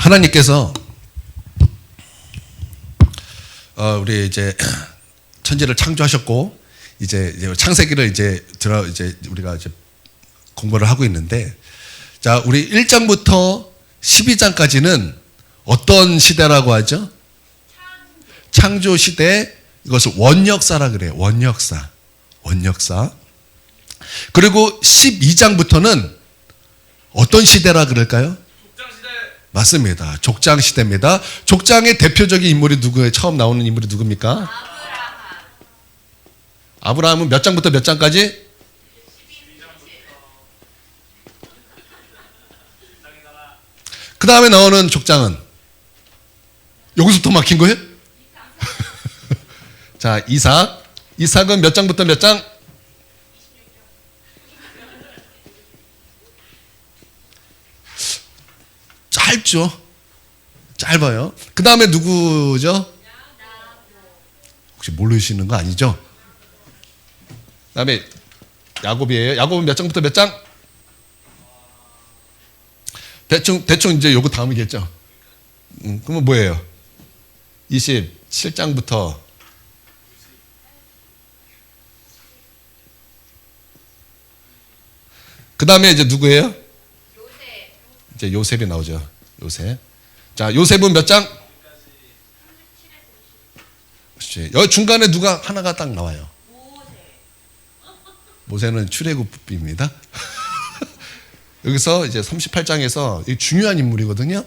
하나님께서 우리 이제 천지를 창조하셨고 이제 창세기를 이제 우리가 이제 공부를 하고 있는데, 자, 우리 1장부터 12장까지는 어떤 시대라고 하죠? 창조 시대. 이것을 원역사라 그래요. 원역사. 그리고 12장부터는 어떤 시대라 그럴까요? 족장시대. 맞습니다. 족장시대입니다. 족장의 대표적인 인물이 누구예요? 처음 나오는 인물이 누굽니까? 아브라함은 몇 장부터 몇 장까지? 그 다음에 나오는 족장은? 여기서부터 막힌 거예요? 자, 이삭은 몇 장부터 몇 장? 짧아요. 그 다음에 누구죠? 혹시 모르시는 거 아니죠? 그 다음에 야곱이에요. 야곱은 몇 장부터 몇 장? 대충 이제 요거 다음이겠죠? 그러면 뭐예요? 27장부터 그 다음에 이제 누구예요? 이제 요셉이 나오죠. 요셉. 자, 요셉은 몇 장? 여기 중간에 누가 하나가 딱 나와요. 모세는 출애굽입니다. 여기서 이제 38장에서 중요한 인물이거든요.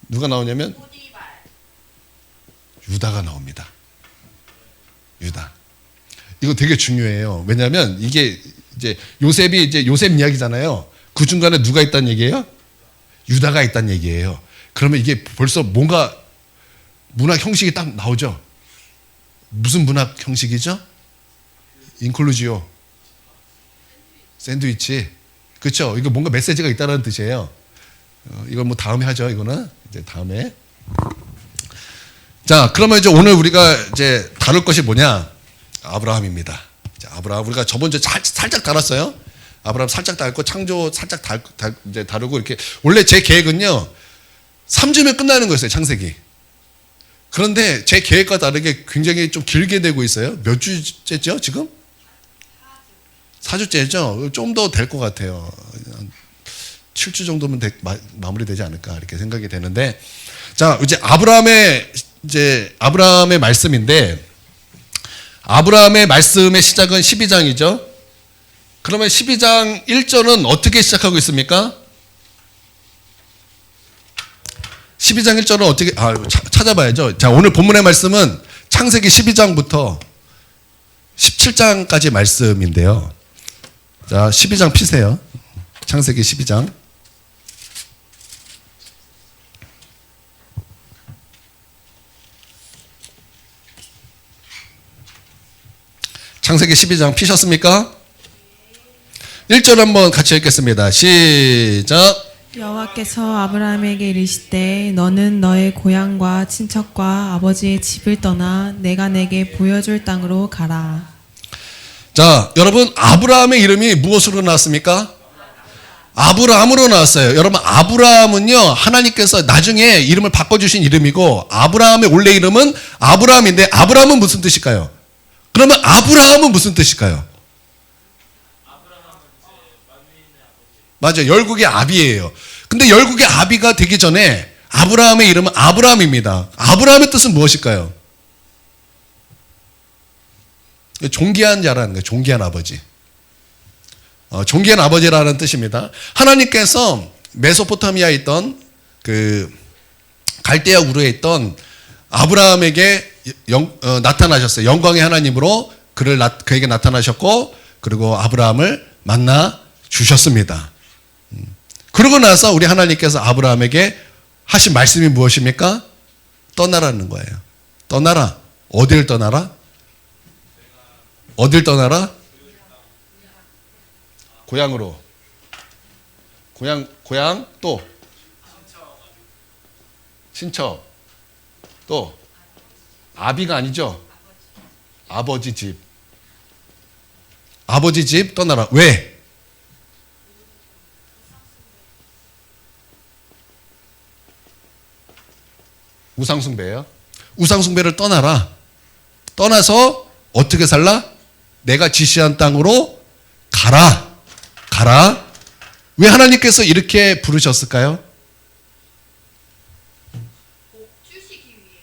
누가 나오냐면 유다가 나옵니다. 유다. 이거 되게 중요해요. 왜냐하면 이게 이제 요셉이 이제 요셉 이야기잖아요. 그 중간에 누가 있다는 얘기예요? 유다가 있다는 얘기예요. 그러면 이게 벌써 뭔가 문학 형식이 딱 나오죠. 무슨 문학 형식이죠? 인클루지오. 샌드위치. 그렇죠? 이거 뭔가 메시지가 있다는 뜻이에요. 이건 뭐 다음에 하죠. 이거는 이제 다음에. 자, 그러면 이제 오늘 우리가 이제 다룰 것이 뭐냐? 아브라함입니다. 자, 아브라함 우리가 저번 주에 살짝 다뤘어요. 아브라함 살짝 다뤘고 창조 살짝 이제 다루고 이렇게. 원래 제 계획은요 3주면 끝나는 거였어요. 창세기. 그런데 제 계획과 다르게 굉장히 좀 길게 되고 있어요. 몇 주째죠 지금? 4주째죠. 좀 더 될 것 같아요. 7주 정도면 마무리되지 않을까 이렇게 생각이 되는데, 자, 이제 아브라함의 말씀인데, 아브라함의 말씀의 시작은 12장이죠. 그러면 12장 1절은 어떻게 시작하고 있습니까? 12장 1절은 어떻게 찾아봐야죠. 자, 오늘 본문의 말씀은 창세기 12장부터 17장까지 말씀인데요. 자, 12장 피세요. 창세기 12장. 창세기 12장 피셨습니까? 1절 한번 같이 읽겠습니다. 시작. 여호와께서 아브라함에게 이르시되 너는 너의 고향과 친척과 아버지의 집을 떠나 내가 내게 보여줄 땅으로 가라. 자, 여러분, 아브라함의 이름이 무엇으로 나왔습니까? 아브라함으로 나왔어요. 여러분, 아브라함은요 하나님께서 나중에 이름을 바꿔주신 이름이고, 아브라함의 원래 이름은 아브라함인데, 아브라함은 무슨 뜻일까요? 그러면 아브라함은 무슨 뜻일까요? 맞아요. 열국의 아비예요. 근데 열국의 아비가 되기 전에 아브라함의 이름은 아브라함입니다. 아브라함의 뜻은 무엇일까요? 존귀한 자라는 거예요. 존귀한 아버지. 존귀한 아버지라는 뜻입니다. 하나님께서 메소포타미아에 있던 그 갈대아 우르에 있던 아브라함에게 나타나셨어요. 영광의 하나님으로 그에게 나타나셨고, 그리고 아브라함을 만나 주셨습니다. 그러고 나서 우리 하나님께서 아브라함에게 하신 말씀이 무엇입니까? 떠나라는 거예요. 떠나라. 어딜 떠나라? 어딜 떠나라? 고향으로. 고향 또 친척 또 아비가 아니죠. 아버지 집. 아버지 집 떠나라. 왜? 우상숭배예요. 우상숭배를 떠나라. 떠나서 어떻게 살라? 내가 지시한 땅으로 가라. 가라. 왜 하나님께서 이렇게 부르셨을까요?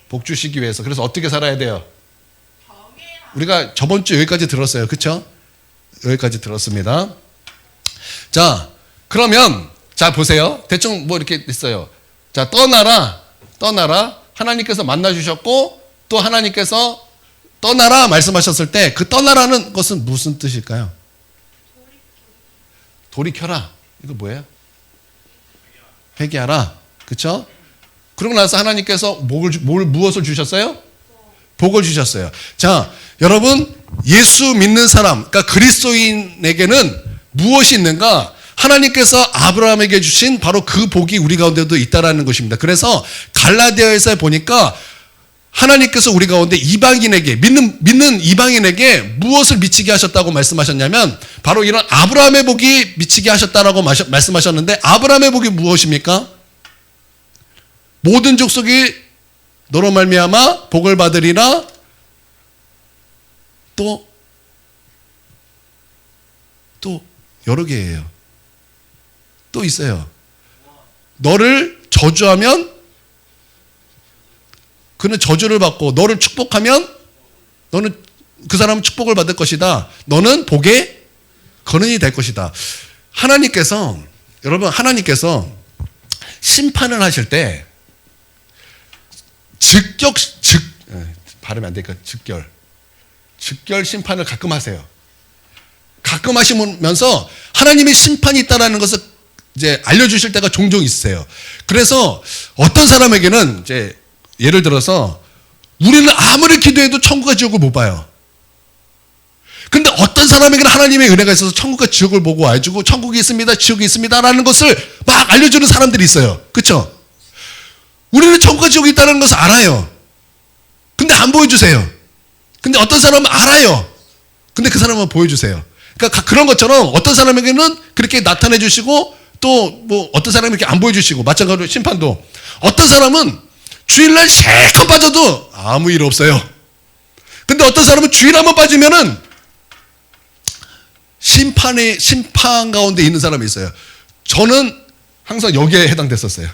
복 주시기 위해서. 그래서 어떻게 살아야 돼요? 우리가 저번 주 여기까지 들었어요. 그렇죠? 여기까지 들었습니다. 자, 그러면 자 보세요. 대충 뭐 이렇게 있어요. 자, 떠나라. 떠나라. 하나님께서 만나 주셨고 또 하나님께서 떠나라 말씀하셨을 때 그 떠나라는 것은 무슨 뜻일까요? 돌이켜라. 이거 뭐예요? 회개하라. 그렇죠? 그러고 나서 하나님께서 무엇을 주셨어요? 복을 주셨어요. 자, 여러분 예수 믿는 사람, 그러니까 그리스도인에게는 무엇이 있는가? 하나님께서 아브라함에게 주신 바로 그 복이 우리 가운데도 있다라는 것입니다. 그래서 갈라디아에서 보니까 하나님께서 우리 가운데 이방인에게 믿는 이방인에게 무엇을 미치게 하셨다고 말씀하셨냐면 바로 이런 아브라함의 복이 미치게 하셨다라고 말씀하셨는데 아브라함의 복이 무엇입니까? 모든 족속이 너로 말미암아 복을 받으리라. 또 여러 개예요. 또 있어요. 너를 저주하면 그는 저주를 받고 너를 축복하면 너는 그 사람은 축복을 받을 것이다. 너는 복의 근원이 될 것이다. 하나님께서 여러분 하나님께서 심판을 하실 때 발음이 안 되니까 즉결 심판을 가끔 하세요. 가끔 하시면서 하나님의 심판이 있다라는 것을 이제 알려주실 때가 종종 있으세요. 그래서 어떤 사람에게는 이제 예를 들어서 우리는 아무리 기도해도 천국과 지옥을 못 봐요. 근데 어떤 사람에게는 하나님의 은혜가 있어서 천국과 지옥을 보고 알려주고 천국이 있습니다, 지옥이 있습니다라는 것을 막 알려주는 사람들이 있어요. 그렇죠? 우리는 천국과 지옥이 있다는 것을 알아요. 근데 안 보여주세요. 근데 어떤 사람은 알아요. 근데 그 사람은 보여주세요. 그러니까 그런 것처럼 어떤 사람에게는 그렇게 나타내 주시고 또 뭐 어떤 사람이 이렇게 안 보여주시고 마찬가지로 심판도 어떤 사람은 주일날 실컷 빠져도 아무 일 없어요. 근데 어떤 사람은 주일 한번 빠지면은 심판 가운데 있는 사람이 있어요. 저는 항상 여기에 해당됐었어요.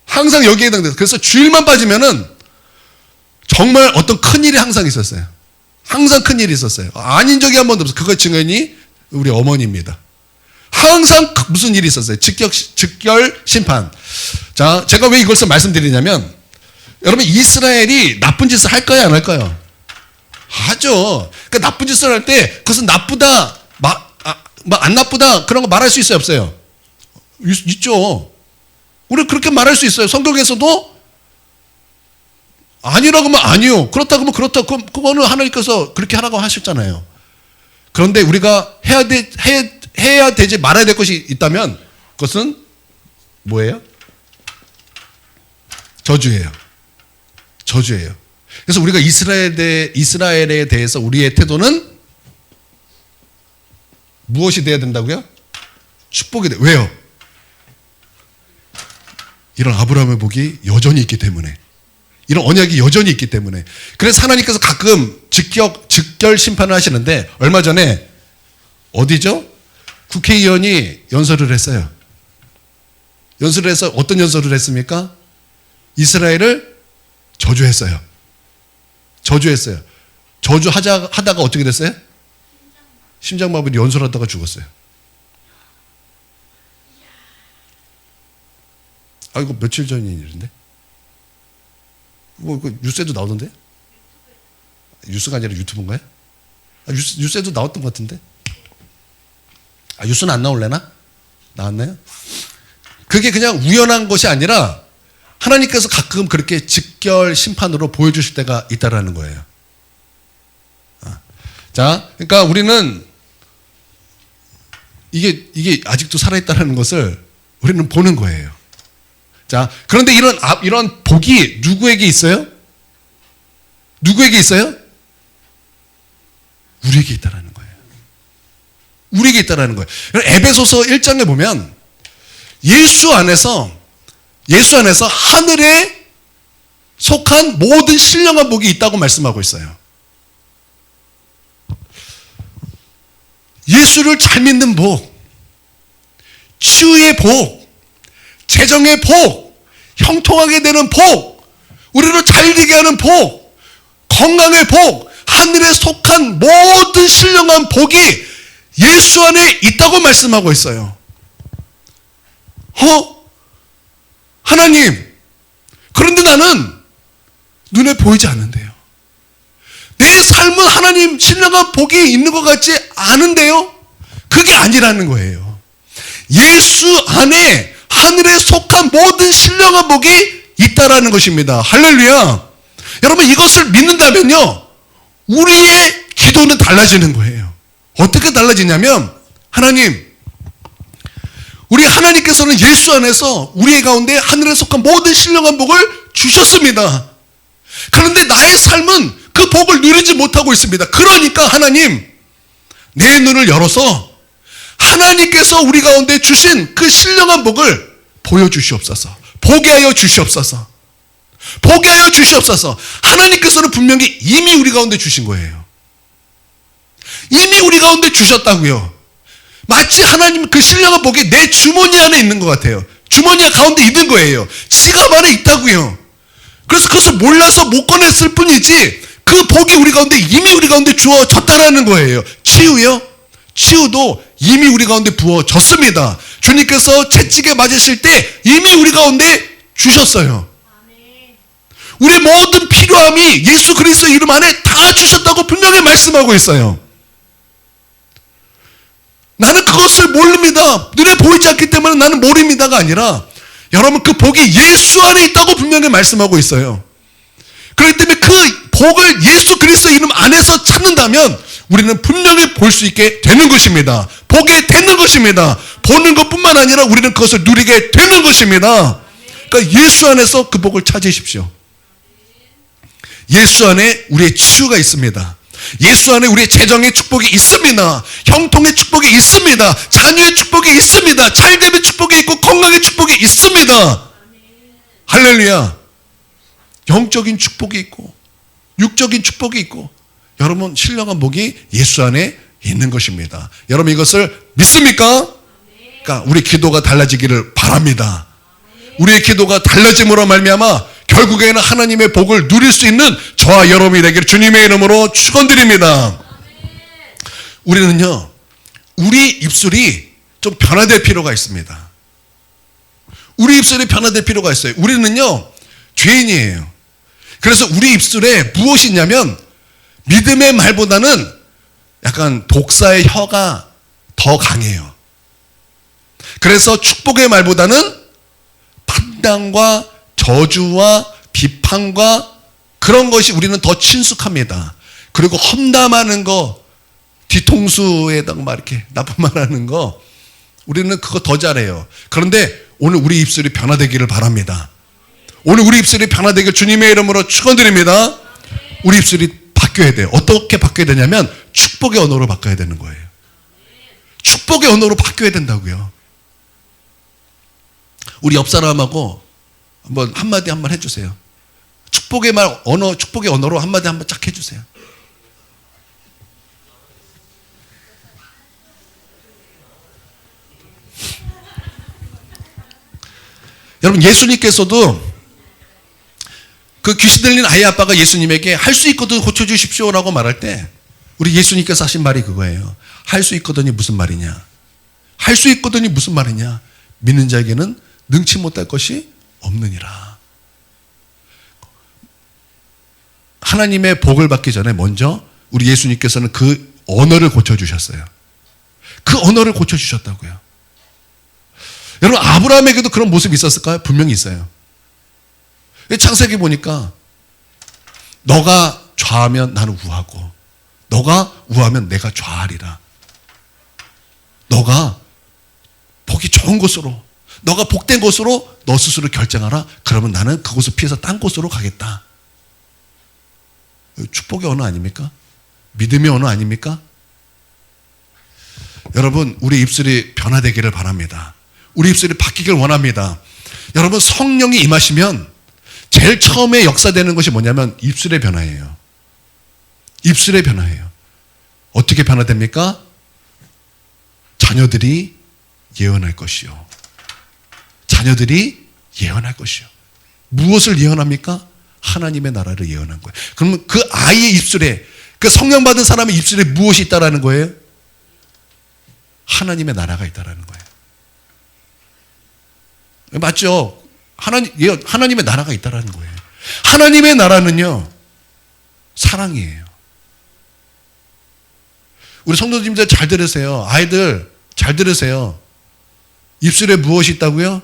항상 여기에 해당됐어요. 그래서 주일만 빠지면은 정말 어떤 큰일이 항상 있었어요. 항상 큰일이 있었어요. 아닌 적이 한 번도 없어요. 그거 증언이 우리 어머니입니다. 항상 무슨 일이 있었어요. 즉결 심판. 자, 제가 왜 이것을 말씀드리냐면 여러분 이스라엘이 나쁜 짓을 할까요? 안 할까요? 하죠. 그러니까 나쁜 짓을 할 때 그것은 나쁘다, 안 나쁘다 그런 거 말할 수 있어요? 없어요? 있죠. 우리 그렇게 말할 수 있어요. 성경에서도 아니라고 하면 아니요. 그렇다고 하면 그렇다. 그거는 하나님께서 그렇게 하라고 하셨잖아요. 그런데 우리가 해야 되지 말아야 될 것이 있다면 그것은 뭐예요? 저주예요. 저주예요. 그래서 우리가 이스라엘에 대해서 우리의 태도는 무엇이 돼야 된다고요? 축복이 돼. 왜요? 이런 아브라함의 복이 여전히 있기 때문에. 이런 언약이 여전히 있기 때문에. 그래서 하나님께서 가끔 즉결 심판을 하시는데 얼마 전에 어디죠? 국회의원이 연설을 했어요. 연설을 해서 어떤 연설을 했습니까? 이스라엘을 저주했어요. 저주했어요. 저주하다가 어떻게 됐어요? 심장마비로 연설하다가 죽었어요. 아, 이거 며칠 전 일인데? 뭐, 뉴스에도 나오던데? 뉴스가 아니라 유튜브인가요? 뉴스에도 나왔던 것 같은데? 뉴스는 안 나올래나? 나왔나요? 그게 그냥 우연한 것이 아니라 하나님께서 가끔 그렇게 직결 심판으로 보여주실 때가 있다라는 거예요. 자, 그러니까 우리는 이게 아직도 살아있다는 것을 우리는 보는 거예요. 자, 그런데 이런 복이 누구에게 있어요? 누구에게 있어요? 우리에게 있다라는 거예요. 우리에게 있다라는 거예요. 에베소서 1장에 보면 예수 안에서 하늘의 속한 모든 신령한 복이 있다고 말씀하고 있어요. 예수를 잘 믿는 복, 치유의 복, 재정의 복, 형통하게 되는 복, 우리를 잘 되게 하는 복, 건강의 복, 하늘에 속한 모든 신령한 복이 예수 안에 있다고 말씀하고 있어요. 하나님, 그런데 나는 눈에 보이지 않는데요. 내 삶은 하나님 신령한 복이 있는 것 같지 않은데요. 그게 아니라는 거예요. 예수 안에 하늘에 속한 모든 신령한 복이 있다라는 것입니다. 할렐루야. 여러분, 이것을 믿는다면요, 우리의 기도는 달라지는 거예요. 어떻게 달라지냐면, 하나님, 우리 하나님께서는 예수 안에서 우리 가운데 하늘에 속한 모든 신령한 복을 주셨습니다. 그런데 나의 삶은 그 복을 누리지 못하고 있습니다. 그러니까 하나님, 내 눈을 열어서 하나님께서 우리 가운데 주신 그 신령한 복을 보여주시옵소서. 보게 하여 주시옵소서. 보게 하여 주시옵소서. 하나님께서는 분명히 이미 우리 가운데 주신 거예요. 이미 우리 가운데 주셨다고요. 마치 하나님 그 신령한 복이 내 주머니 안에 있는 것 같아요. 주머니 가운데 있는 거예요. 지갑 안에 있다고요. 그래서 그것을 몰라서 못 꺼냈을 뿐이지, 그 복이 우리 가운데 이미 우리 가운데 주어졌다라는 거예요. 치유요? 치유도 이미 우리 가운데 부어졌습니다. 주님께서 채찍에 맞으실 때 이미 우리 가운데 주셨어요. 우리의 모든 필요함이 예수 그리스도 이름 안에 다 주셨다고 분명히 말씀하고 있어요. 나는 그것을 모릅니다. 눈에 보이지 않기 때문에 나는 모릅니다가 아니라, 여러분, 그 복이 예수 안에 있다고 분명히 말씀하고 있어요. 그렇기 때문에 그 복을 예수 그리스도 이름 안에서 찾는다면 우리는 분명히 볼 수 있게 되는 것입니다. 보게 되는 것입니다. 보는 것뿐만 아니라 우리는 그것을 누리게 되는 것입니다. 그러니까 예수 안에서 그 복을 찾으십시오. 예수 안에 우리의 치유가 있습니다. 예수 안에 우리의 재정의 축복이 있습니다. 형통의 축복이 있습니다. 자녀의 축복이 있습니다. 잘됨의 축복이 있고 건강의 축복이 있습니다. 할렐루야. 영적인 축복이 있고 육적인 축복이 있고, 여러분, 신령한 복이 예수 안에 있는 것입니다. 여러분, 이것을 믿습니까? 그러니까 우리 기도가 달라지기를 바랍니다. 우리의 기도가 달라짐으로 말미암아 결국에는 하나님의 복을 누릴 수 있는 저와 여러분이 되기를 주님의 이름으로 축원드립니다. 우리는요, 우리 입술이 좀 변화될 필요가 있습니다. 우리 입술이 변화될 필요가 있어요. 우리는요, 죄인이에요. 그래서 우리 입술에 무엇이 있냐면, 믿음의 말보다는 약간 독사의 혀가 더 강해요. 그래서 축복의 말보다는 판단과 저주와 비판과 그런 것이 우리는 더 친숙합니다. 그리고 험담하는 거, 뒤통수에다가 막 이렇게 나쁜 말 하는 거, 우리는 그거 더 잘해요. 그런데 오늘 우리 입술이 변화되기를 바랍니다. 오늘 우리 입술이 변화되길 주님의 이름으로 축원드립니다. 우리 입술이 바뀌어야 돼요. 어떻게 바뀌어야 되냐면 축복의 언어로 바뀌어야 되는 거예요. 축복의 언어로 바뀌어야 된다고요. 우리 옆 사람하고 한마디 한번 해주세요. 축복의 말, 언어, 축복의 언어로 한마디 한번 쫙 해주세요. 여러분, 예수님께서도 그 귀신 들린 아이 아빠가 예수님에게 할 수 있거든 고쳐주십시오라고 말할 때, 우리 예수님께서 하신 말이 그거예요. 할 수 있거든이 무슨 말이냐? 할 수 있거든이 무슨 말이냐? 믿는 자에게는 능치 못할 것이 없느니라. 하나님의 복을 받기 전에 먼저 우리 예수님께서는 그 언어를 고쳐주셨어요. 그 언어를 고쳐주셨다고요. 여러분, 아브라함에게도 그런 모습이 있었을까요? 분명히 있어요. 창세기 보니까 너가 좌하면 나는 우하고, 너가 우하면 내가 좌하리라. 너가 복이 좋은 곳으로, 너가 복된 곳으로 너 스스로 결정하라. 그러면 나는 그곳을 피해서 딴 곳으로 가겠다. 축복의 언어 아닙니까? 믿음의 언어 아닙니까? 여러분, 우리 입술이 변화되기를 바랍니다. 우리 입술이 바뀌길 원합니다. 여러분, 성령이 임하시면 제일 처음에 역사되는 것이 뭐냐면 입술의 변화예요. 입술의 변화예요. 어떻게 변화됩니까? 자녀들이 예언할 것이요. 자녀들이 예언할 것이요. 무엇을 예언합니까? 하나님의 나라를 예언한 거예요. 그러면 그 아이의 입술에, 그 성령 받은 사람의 입술에 무엇이 있다라는 거예요? 하나님의 나라가 있다라는 거예요. 맞죠? 하나님의 나라가 있다라는 거예요. 하나님의 나라는요, 사랑이에요. 우리 성도님들 잘 들으세요. 아이들 잘 들으세요. 입술에 무엇이 있다고요?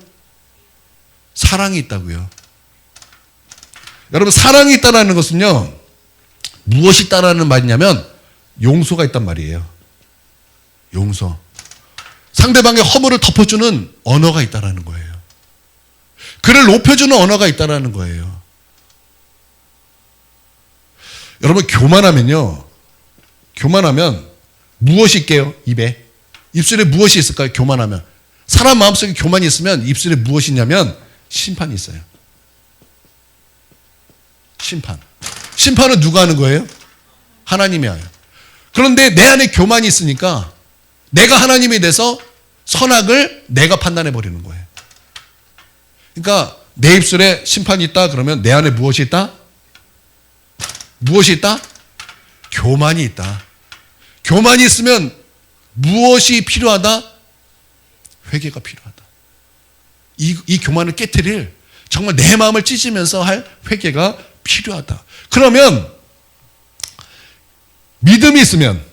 사랑이 있다고요. 여러분, 사랑이 있다는 것은요, 무엇이 있다라는 말이냐면 용서가 있단 말이에요. 용서. 상대방의 허물을 덮어주는 언어가 있다라는 거예요. 그를 높여주는 언어가 있다라는 거예요. 여러분, 교만하면 무엇이 있게요? 입술에 무엇이 있을까요? 교만하면. 사람 마음속에 교만이 있으면 입술에 무엇이 있냐면 심판이 있어요. 심판은 누가 하는 거예요? 하나님이 해요. 그런데 내 안에 교만이 있으니까 내가 하나님이 돼서 선악을 내가 판단해 버리는 거예요. 그러니까 내 입술에 심판이 있다 그러면 내 안에 무엇이 있다? 무엇이 있다? 교만이 있다. 교만이 있으면 무엇이 필요하다? 회개가 필요하다. 이 교만을 깨트릴 정말 내 마음을 찢으면서 할 회개가 필요하다. 그러면 믿음이 있으면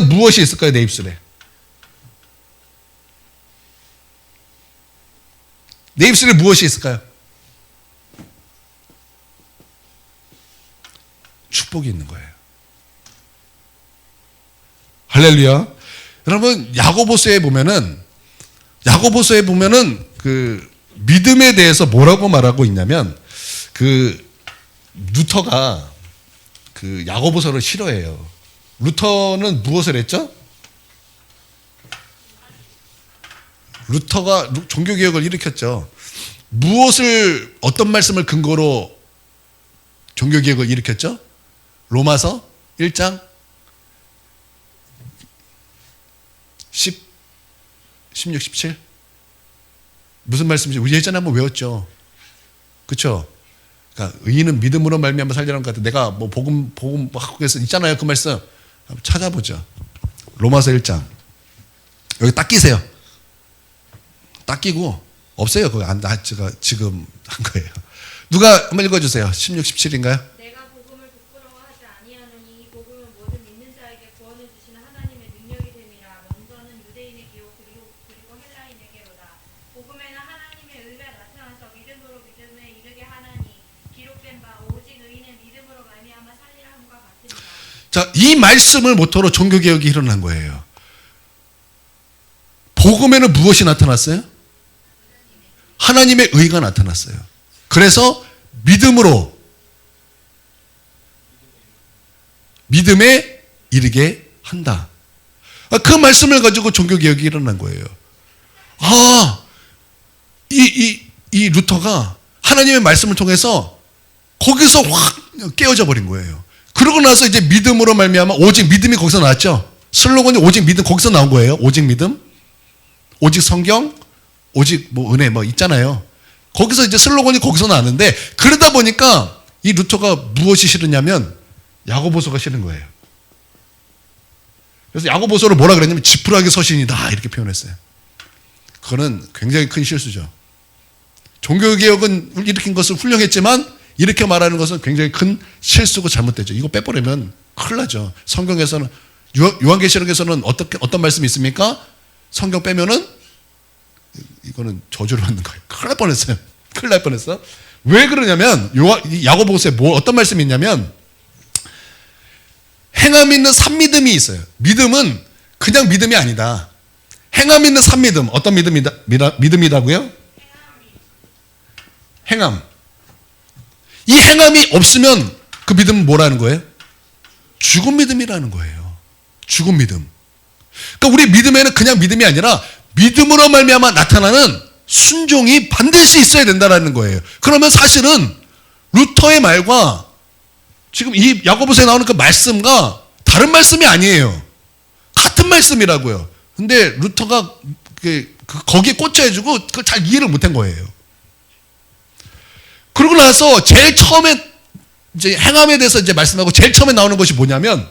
무엇이 있을까요? 내 입술에. 내 입술에 무엇이 있을까요? 축복이 있는 거예요. 할렐루야. 여러분, 야고보서에 보면은 그 믿음에 대해서 뭐라고 말하고 있냐면, 그 루터가 그 야고보서를 싫어해요. 루터는 무엇을 했죠? 루터가 종교개혁을 일으켰죠. 어떤 말씀을 근거로 종교개혁을 일으켰죠? 로마서 1장 16, 17? 무슨 말씀이지? 우리 예전에 한번 외웠죠. 그렇죠? 그러니까 의인은 믿음으로 말미암아 살리라는 것 같아. 내가 뭐 복음 학국에서 있잖아요. 그 말씀 한번 찾아보죠. 로마서 1장. 여기 딱 끼세요. 딱 끼고 없어요. 그거 제가 지금 한 거예요. 누가 한번 읽어주세요. 16, 17인가요? 내가 복음을 부끄러워하지 아니하노니 이 복음은 모든 믿는 자에게 구원을 주시는 하나님의 능력이 됨이라. 먼저는 유대인에게요 그리고 헬라인에게로다. 복음에는 하나님의 의가 나타나서 믿음으로 믿음에 이르게 하나니 기록된 바 오직 의인은 믿음으로 말미암아 살리라 함과 같으니라. 자, 이 말씀을 모토로 종교개혁이 일어난 거예요. 복음에는 무엇이 나타났어요? 하나님의 의가 나타났어요. 그래서 믿음에 이르게 한다. 그 말씀을 가지고 종교개혁이 일어난 거예요. 이 루터가 하나님의 말씀을 통해서 거기서 확 깨어져 버린 거예요. 그러고 나서 이제 믿음으로 말미암아 오직 믿음이 거기서 나왔죠. 슬로건이 오직 믿음 거기서 나온 거예요. 오직 믿음, 오직 성경, 오직 뭐 은혜 뭐 있잖아요. 거기서 이제 슬로건이 거기서 나왔는데, 그러다 보니까 이 루터가 무엇이 싫으냐면 야고보서가 싫은 거예요. 그래서 야고보서를 뭐라 그랬냐면 지푸라기 서신이다 이렇게 표현했어요. 그거는 굉장히 큰 실수죠. 종교개혁은 일으킨 것은 훌륭했지만 이렇게 말하는 것은 굉장히 큰 실수고 잘못되죠. 이거 빼버리면 큰일 나죠. 성경에서는 요한계시록에서는 어떤 말씀이 있습니까? 성경 빼면은 이거는 저주를 받는 거예요. 큰일 날 뻔했어요. 큰일 날 뻔했어. 왜 그러냐면 야고보서에 어떤 말씀이 있냐면 행함 있는 산믿음이 있어요. 믿음은 그냥 믿음이 아니다. 행함 있는 산믿음. 어떤 믿음이라고요? 행함. 이 행함이 없으면 그 믿음은 뭐라는 거예요? 죽은 믿음이라는 거예요. 죽은 믿음. 그러니까 우리 믿음에는 그냥 믿음이 아니라 믿음으로 말미암아 나타나는 순종이 반드시 있어야 된다는 거예요. 그러면 사실은 루터의 말과 지금 이 야고보서에 나오는 그 말씀과 다른 말씀이 아니에요. 같은 말씀이라고요. 근데 루터가 거기에 꽂혀가지고 그걸 잘 이해를 못한 거예요. 그러고 나서 제일 처음에 이제 행함에 대해서 이제 말씀하고 제일 처음에 나오는 것이 뭐냐면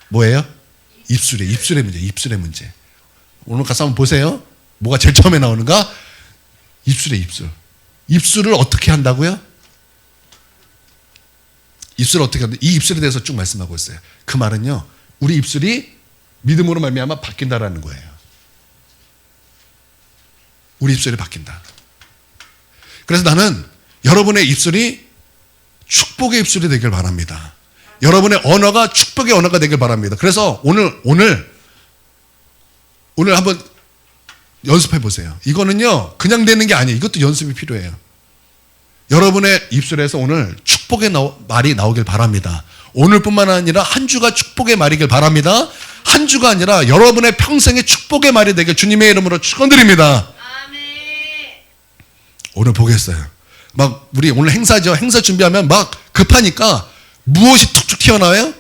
뭐예요? 입술의 문제. 오늘 가서 한번 보세요. 뭐가 제일 처음에 나오는가? 입술의 입술. 입술을 어떻게 한다고요? 입술을 어떻게 한다? 이 입술에 대해서 쭉 말씀하고 있어요. 그 말은요, 우리 입술이 믿음으로 말미암아 바뀐다라는 거예요. 우리 입술이 바뀐다. 그래서 나는 여러분의 입술이 축복의 입술이 되길 바랍니다. 여러분의 언어가 축복의 언어가 되길 바랍니다. 그래서 오늘 한번 연습해 보세요. 이거는요, 그냥 되는 게 아니에요. 이것도 연습이 필요해요. 여러분의 입술에서 오늘 축복의 말이 나오길 바랍니다. 오늘뿐만 아니라 한 주가 축복의 말이길 바랍니다. 한 주가 아니라 여러분의 평생의 축복의 말이 되길 주님의 이름으로 축원드립니다. 오늘 보겠어요. 막 우리 오늘 행사죠. 행사 준비하면 막 급하니까 무엇이 툭툭 튀어나와요?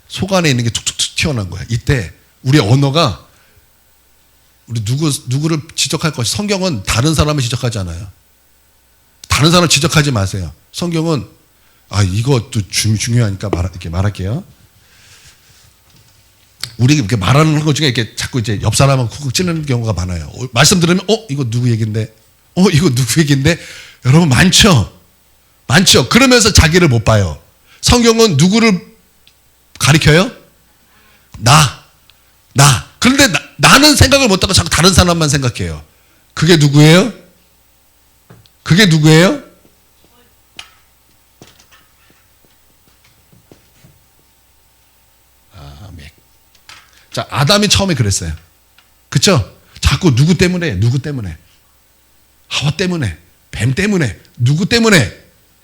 속 안에 있는 게 툭툭 튀어나온 거예요. 이때 우리 언어가 우리 누구를 지적할 것이, 성경은 다른 사람을 지적하지 않아요. 다른 사람 지적하지 마세요. 성경은 이것도 중요하니까 이렇게 말할게요. 우리 이렇게 말하는 것 중에 이렇게 자꾸 이제 옆 사람은 쿡쿡 찌르는 경우가 많아요. 말씀 들으면 이거 누구 얘긴데? 이거 누구 얘긴데? 여러분 많죠. 그러면서 자기를 못 봐요. 성경은 누구를 가리켜요? 나. 그런데 나는 생각을 못하고 자꾸 다른 사람만 생각해요. 그게 누구예요? 자, 아담이 처음에 그랬어요. 그쵸? 자꾸 누구 때문에. 하와 때문에, 뱀 때문에, 누구 때문에.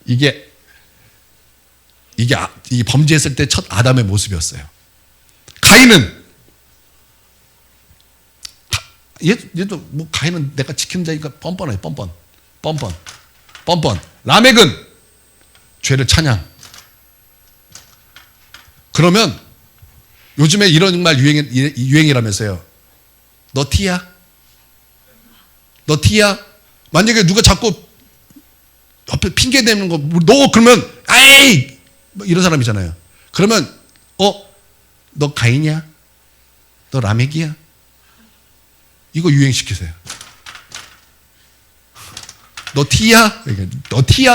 이게 범죄했을 때 첫 아담의 모습이었어요. 가인은 얘도 뭐 가인은 내가 지키는 자니까 뻔뻔해요. 뻔뻔. 라멕은 죄를 찬양. 그러면 요즘에 이런 말 유행이라면서요. 너 티야? 만약에 누가 자꾸 옆에 핑계 대는 거, 너 그러면 아이 뭐 이런 사람이잖아요. 그러면 너 가인이야? 너 라멕이야? 이거 유행시키세요. 너 티야?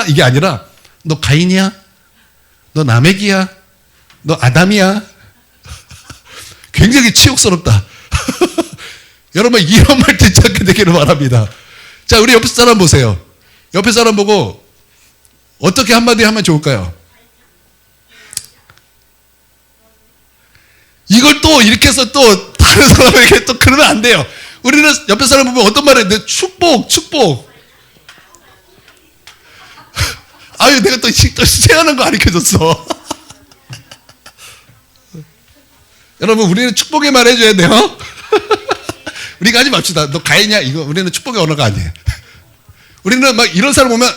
이게 아니라 너 가인이야? 너 라멕이야? 너 아담이야? 굉장히 치욕스럽다. 여러분 이런 말 듣지 않게 되기를 바랍니다. 자, 우리 옆에 사람 보세요. 옆에 사람 보고 어떻게 한마디 하면 좋을까요? 이걸 또 이렇게 해서 또 다른 사람에게 또 그러면 안 돼요. 우리는 옆에 사람 보면 어떤 말을 했는데 축복. 내가 또 시행하는 거 가르쳐줬어. 여러분 우리는 축복의 말 해줘야 돼요. 우리가 하지 맙시다. 너 가인이야? 이거 우리는 축복의 언어가 아니에요. 우리는 막 이런 사람 보면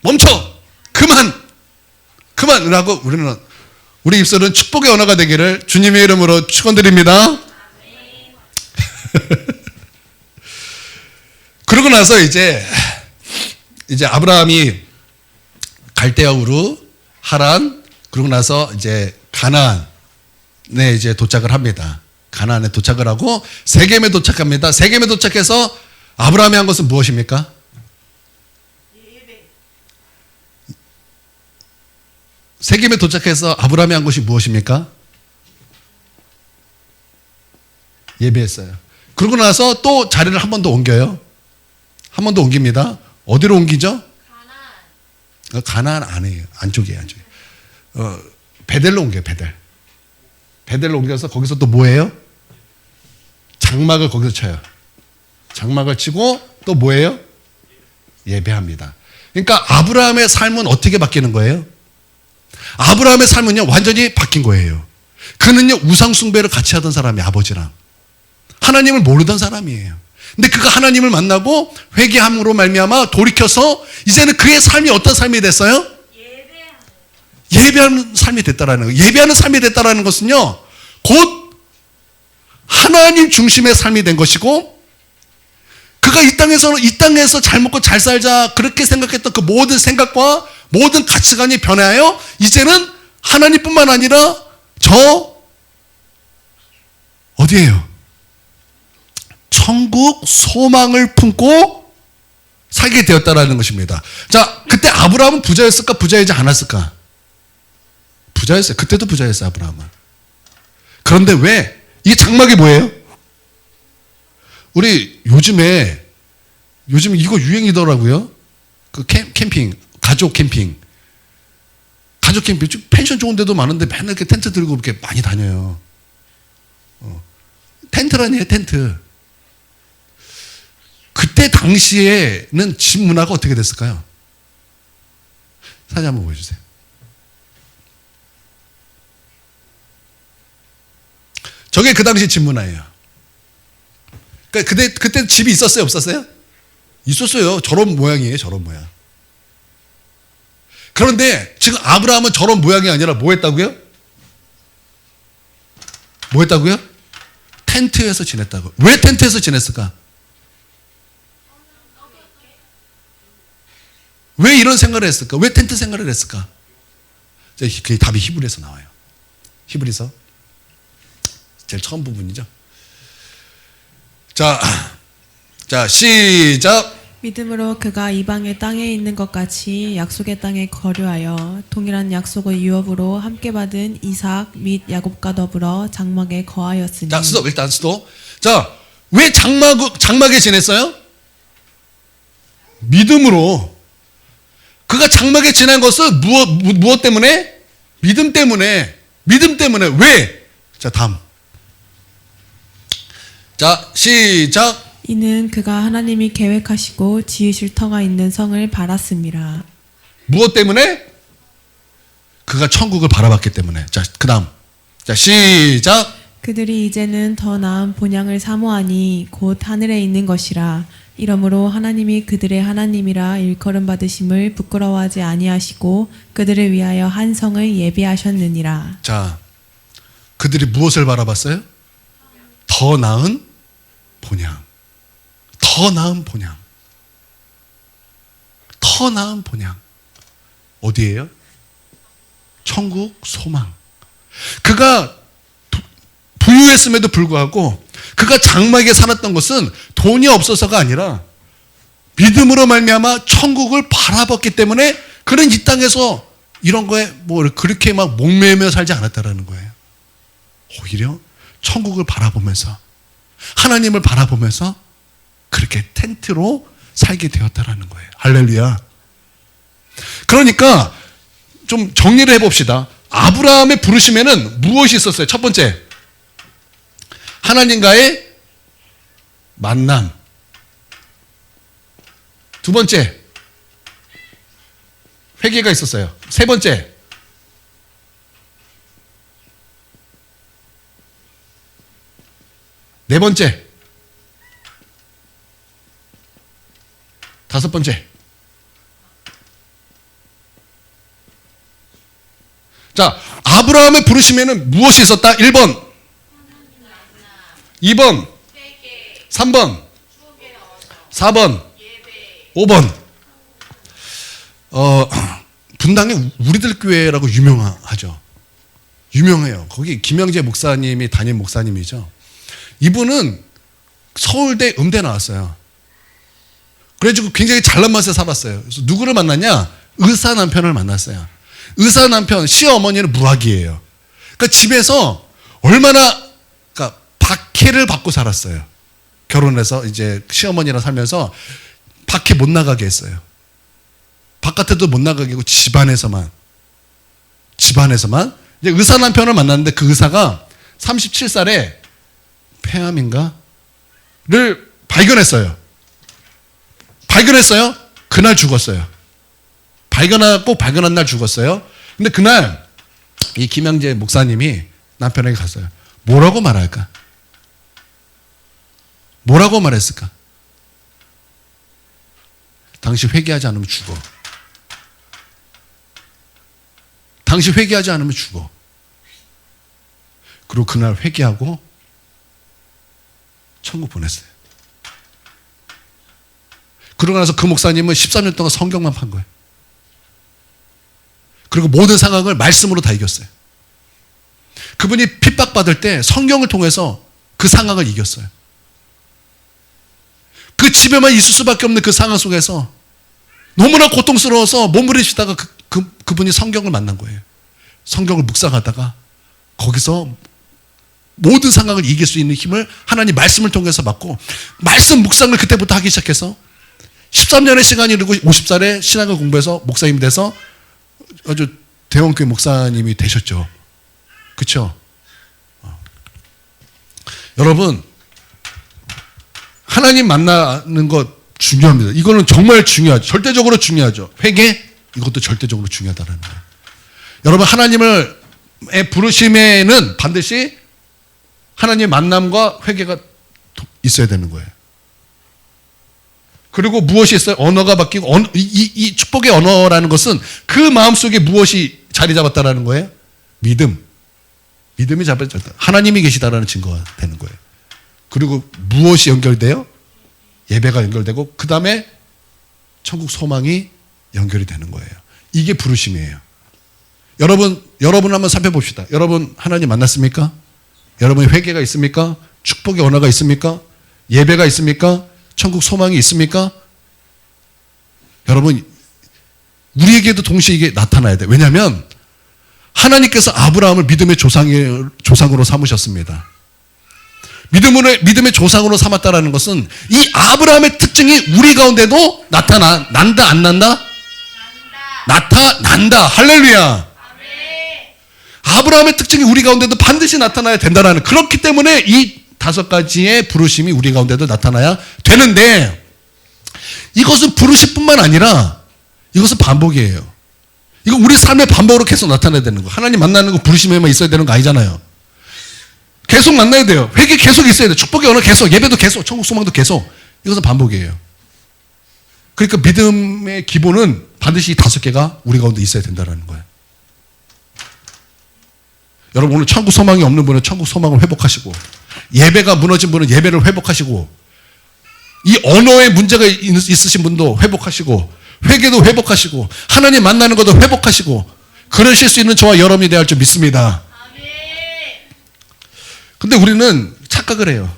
멈춰. 그만. 라고 우리 입술은 축복의 언어가 되기를 주님의 이름으로 축원드립니다. 그러고 나서 이제 아브라함이 갈대아 우르, 하란, 그러고 나서 이제 가나안에 이제 도착을 합니다. 가나안에 도착을 하고 세겜에 도착합니다. 세겜에 도착해서 아브라함이 한 것은 무엇입니까? 세겜에 도착해서 아브라함이 한 것이 무엇입니까? 예배했어요. 그러고 나서 또 자리를 한 번 더 옮겨요. 한 번 더 옮깁니다. 어디로 옮기죠? 가나안 안에요. 안쪽이에요. 베델로 옮겨요. 베델로 옮겨서 거기서 또 뭐예요? 장막을 거기서 쳐요. 장막을 치고 또 뭐예요? 예배합니다. 그러니까 아브라함의 삶은 어떻게 바뀌는 거예요? 아브라함의 삶은요 완전히 바뀐 거예요. 그는요 우상숭배를 같이 하던 사람이 아버지랑 하나님을 모르던 사람이에요. 근데 그가 하나님을 만나고 회개함으로 말미암아 돌이켜서 이제는 그의 삶이 어떤 삶이 됐어요? 예배하는 삶이 됐다라는 거예요. 예배하는 삶이 됐다라는 것은요 곧 하나님 중심의 삶이 된 것이고, 그가 이 땅에서 잘 먹고 잘 살자 그렇게 생각했던 그 모든 생각과 모든 가치관이 변하여 이제는 하나님뿐만 아니라 저 어디예요? 천국 소망을 품고 살게 되었다라는 것입니다. 자, 그때 아브라함은 부자였을까? 부자이지 않았을까? 부자였어요. 그때도 부자였어요, 아브라함은. 그런데 왜? 이게 장막이 뭐예요? 우리 요즘에 이거 유행이더라고요. 그 캠핑, 가족 캠핑. 펜션 좋은 데도 많은데 맨날 이렇게 텐트 들고 이렇게 많이 다녀요. 텐트라니에요, 텐트. 그때 당시에는 집 문화가 어떻게 됐을까요? 사진 한번 보여주세요. 저게 그 당시 집 문화예요. 그러니까 그때 집이 있었어요, 없었어요? 있었어요. 저런 모양이에요, 저런 모양. 그런데 지금 아브라함은 저런 모양이 아니라 뭐 했다고요? 뭐 했다고요? 텐트에서 지냈다고. 왜 텐트에서 지냈을까? 왜 이런 생활을 했을까? 왜 텐트 생활을 했을까? 그 답이 히브리서 나와요. 히브리서 제일 처음 부분이죠. 자 시작. 믿음으로 그가 이방의 땅에 있는 것 같이 약속의 땅에 거류하여 동일한 약속의 유업으로 함께 받은 이삭 및 야곱과 더불어 장막에 거하였으니. 자, 스톱. 일단 스톱. 자, 왜 장막에 지냈어요? 믿음으로. 그가 장막에 지낸 것은 무엇 때문에? 믿음 때문에. 왜? 자, 다음. 자, 시작. 이는 그가 하나님이 계획하시고 지으실 터가 있는 성을 바랐습니다. 무엇 때문에? 그가 천국을 바라봤기 때문에. 자, 그 다음. 자, 시작. 그들이 이제는 더 나은 본향을 사모하니 곧 하늘에 있는 것이라. 이러므로 하나님이 그들의 하나님이라 일컬음 받으심을 부끄러워하지 아니하시고 그들을 위하여 한 성을 예비하셨느니라. 자, 그들이 무엇을 바라봤어요? 더 나은 본향. 더 나은 본향. 더 나은 본향. 어디예요? 천국 소망. 그가 부유했음에도 불구하고 그가 장막에 살았던 것은 돈이 없어서가 아니라 믿음으로 말미암아 천국을 바라봤기 때문에 그는 이 땅에서 이런 거에 뭐 그렇게 막 목매며 살지 않았다라는 거예요. 오히려 천국을 바라보면서 하나님을 바라보면서 그렇게 텐트로 살게 되었다라는 거예요. 할렐루야. 그러니까 좀 정리를 해봅시다. 아브라함의 부르심에는 무엇이 있었어요? 첫 번째, 하나님과의 만남. 두 번째, 회개가 있었어요. 세 번째, 네 번째, 다섯 번째. 자, 아브라함의 부르심에는 무엇이 있었다? 1번, 2번, 3번, 4번, 5번. 분당에 우리들 교회라고 유명하죠. 유명해요. 거기 김영재 목사님이 담임 목사님이죠. 이분은 서울대 음대 나왔어요. 그래가지고 굉장히 잘난 맛에 살았어요. 그래서 누구를 만났냐? 의사 남편을 만났어요. 의사 남편, 시어머니는 무학이에요. 그러니까 집에서 얼마나 박해를 받고 살았어요. 결혼해서 이제 시어머니랑 살면서 밖에 못 나가게 했어요. 바깥에도 못 나가게 하고 집안에서만. 이제 의사 남편을 만났는데 그 의사가 37살에 폐암인가? 를 발견했어요. 그날 죽었어요. 발견한 날 죽었어요. 근데 그날 이 김영재 목사님이 남편에게 갔어요. 뭐라고 말할까? 뭐라고 말했을까? 당신 회개하지 않으면 죽어. 당신 회개하지 않으면 죽어. 그리고 그날 회개하고 천국 보냈어요. 그러고 나서 그 목사님은 13년 동안 성경만 판 거예요. 그리고 모든 상황을 말씀으로 다 이겼어요. 그분이 핍박받을 때 성경을 통해서 그 상황을 이겼어요. 그 집에만 있을 수밖에 없는 그 상황 속에서 너무나 고통스러워서 몸부림치다가 그분이 성경을 만난 거예요. 성경을 묵상하다가 거기서 모든 상황을 이길 수 있는 힘을 하나님 말씀을 통해서 받고 말씀 묵상을 그때부터 하기 시작해서 13년의 시간이 흐르고 50살에 신학을 공부해서 목사님이 돼서 아주 대형교회 목사님이 되셨죠. 그렇죠? 여러분, 하나님 만나는 것 중요합니다. 이거는 정말 중요하죠. 절대적으로 중요하죠. 회개, 이것도 절대적으로 중요하다는 거예요. 여러분, 하나님의 부르심에는 반드시 하나님의 만남과 회개가 있어야 되는 거예요. 그리고 무엇이 있어요? 언어가 바뀌고, 이 축복의 언어라는 것은 그 마음속에 무엇이 자리 잡았다라는 거예요? 믿음. 믿음이 잡혔다. 하나님이 계시다라는 증거가 되는 거예요. 그리고 무엇이 연결돼요? 예배가 연결되고, 그 다음에 천국 소망이 연결이 되는 거예요. 이게 부르심이에요. 여러분 한번 살펴봅시다. 여러분 하나님 만났습니까? 여러분의 회개가 있습니까? 축복의 언어가 있습니까? 예배가 있습니까? 천국 소망이 있습니까? 여러분, 우리에게도 동시에 이게 나타나야 돼요. 왜냐하면 하나님께서 아브라함을 믿음의 조상으로 삼으셨습니다. 믿음의 조상으로 삼았다라는 것은 이 아브라함의 특징이 우리 가운데도 난다, 안 난다? 나타난다. 할렐루야. 아브라함의 특징이 우리 가운데도 반드시 나타나야 된다라는, 그렇기 때문에 이 5가지의 부르심이 우리 가운데도 나타나야 되는데, 이것은 부르심뿐만 아니라 이것은 반복이에요. 이거 우리 삶의 반복으로 계속 나타나야 되는 거. 하나님 만나는 거 부르심에만 있어야 되는 거 아니잖아요. 계속 만나야 돼요. 회개 계속 있어야 돼요. 축복의 언어 계속, 예배도 계속, 천국 소망도 계속. 이것은 반복이에요. 그러니까 믿음의 기본은 반드시 이 5개가 우리 가운데 있어야 된다는 거예요. 여러분, 오늘 천국 소망이 없는 분은 천국 소망을 회복하시고, 예배가 무너진 분은 예배를 회복하시고, 이 언어에 문제가 있으신 분도 회복하시고, 회개도 회복하시고, 하나님 만나는 것도 회복하시고, 그러실 수 있는 저와 여러분이 되어야 할 줄 믿습니다. 근데 우리는 착각을 해요.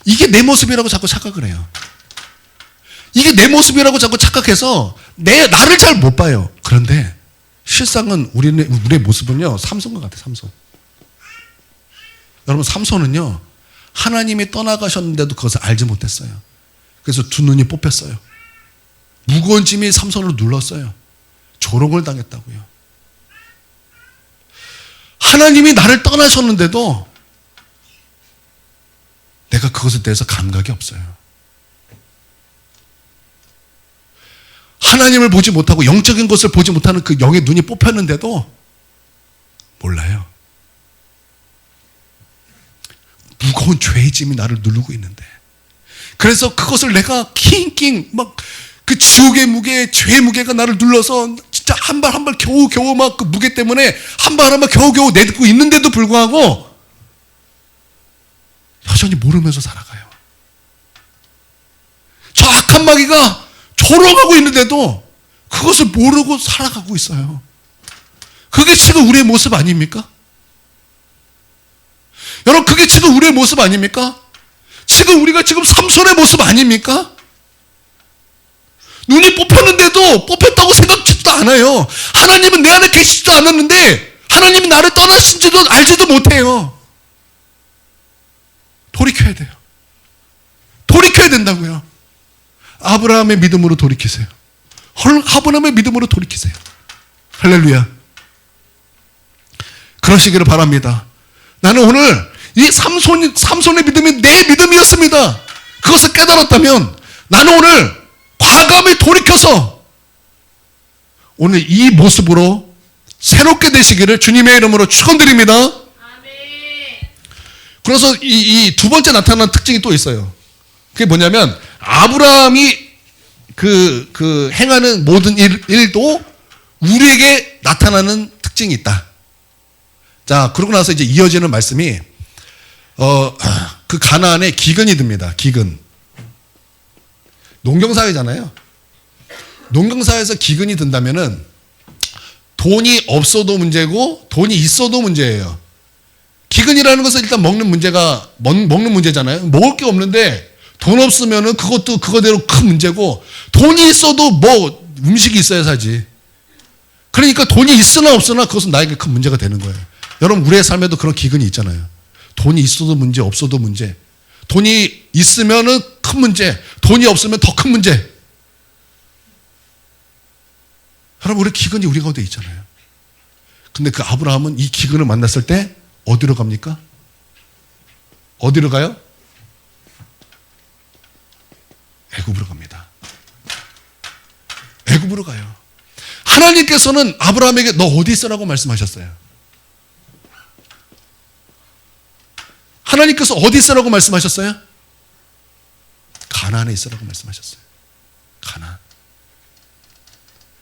이게 내 모습이라고 자꾸 착각을 해요. 이게 내 모습이라고 자꾸 착각해서 나를 잘 못 봐요. 그런데 실상은 우리의 모습은요, 삼손과 같아요. 삼손. 여러분, 삼손은요, 하나님이 떠나가셨는데도 그것을 알지 못했어요. 그래서 2눈이 뽑혔어요. 무거운 짐이 삼손을 눌렀어요. 조롱을 당했다고요. 하나님이 나를 떠나셨는데도 내가 그것에 대해서 감각이 없어요. 하나님을 보지 못하고 영적인 것을 보지 못하는 그 영의 눈이 뽑혔는데도 몰라요. 무거운 죄의 짐이 나를 누르고 있는데, 그래서 그것을 내가 낑낑 막 그 지옥의 무게, 죄의 무게가 나를 눌러서 진짜 한 발 한 발 겨우 막 그 무게 때문에 한 발 한 발 겨우 내딛고 있는데도 불구하고 여전히 모르면서 살아가요. 저 악한 마귀가 조롱하고 있는데도 그것을 모르고 살아가고 있어요. 그게 지금 우리의 모습 아닙니까? 여러분, 그게 지금 우리의 모습 아닙니까? 지금 우리가 지금 삼손의 모습 아닙니까? 눈이 뽑혔는데도 뽑혔다고 생각지도 않아요. 하나님은 내 안에 계시지도 않았는데 하나님이 나를 떠나신지도 알지도 못해요. 돌이켜야 돼요. 돌이켜야 된다고요. 아브라함의 믿음으로 돌이키세요. 아브라함의 믿음으로 돌이키세요. 할렐루야. 그러시기를 바랍니다. 나는 오늘 이 삼손의 믿음이 내 믿음이었습니다. 그것을 깨달았다면 나는 오늘 과감히 돌이켜서 오늘 이 모습으로 새롭게 되시기를 주님의 이름으로 축원드립니다. 아멘. 그래서 이 두 번째 나타나는 특징이 또 있어요. 그게 뭐냐면 아브라함이 그 행하는 모든 일도 우리에게 나타나는 특징이 있다. 자, 그러고 나서 이제 이어지는 말씀이 그 가나안에 기근이 듭니다. 기근. 농경사회잖아요. 농경사회에서 기근이 든다면은 돈이 없어도 문제고 돈이 있어도 문제예요. 기근이라는 것은 일단 먹는 문제잖아요. 먹을 게 없는데 돈 없으면은 그것도 그거대로 큰 문제고, 돈이 있어도 뭐 음식이 있어야 사지. 그러니까 돈이 있으나 없으나 그것은 나에게 큰 문제가 되는 거예요. 여러분, 우리의 삶에도 그런 기근이 있잖아요. 돈이 있어도 문제, 없어도 문제. 돈이 있으면은 큰 문제, 돈이 없으면 더 큰 문제. 여러분, 우리 기근이 우리 가운데 있잖아요. 근데 그 아브라함은 이 기근을 만났을 때 어디로 갑니까? 어디로 가요? 애굽으로 갑니다. 애굽으로 가요. 하나님께서는 아브라함에게 너 어디 있으라고 말씀하셨어요? 하나님께서 어디 있으라고 말씀하셨어요? 가나안에 있으라고 말씀하셨어요. 가나안.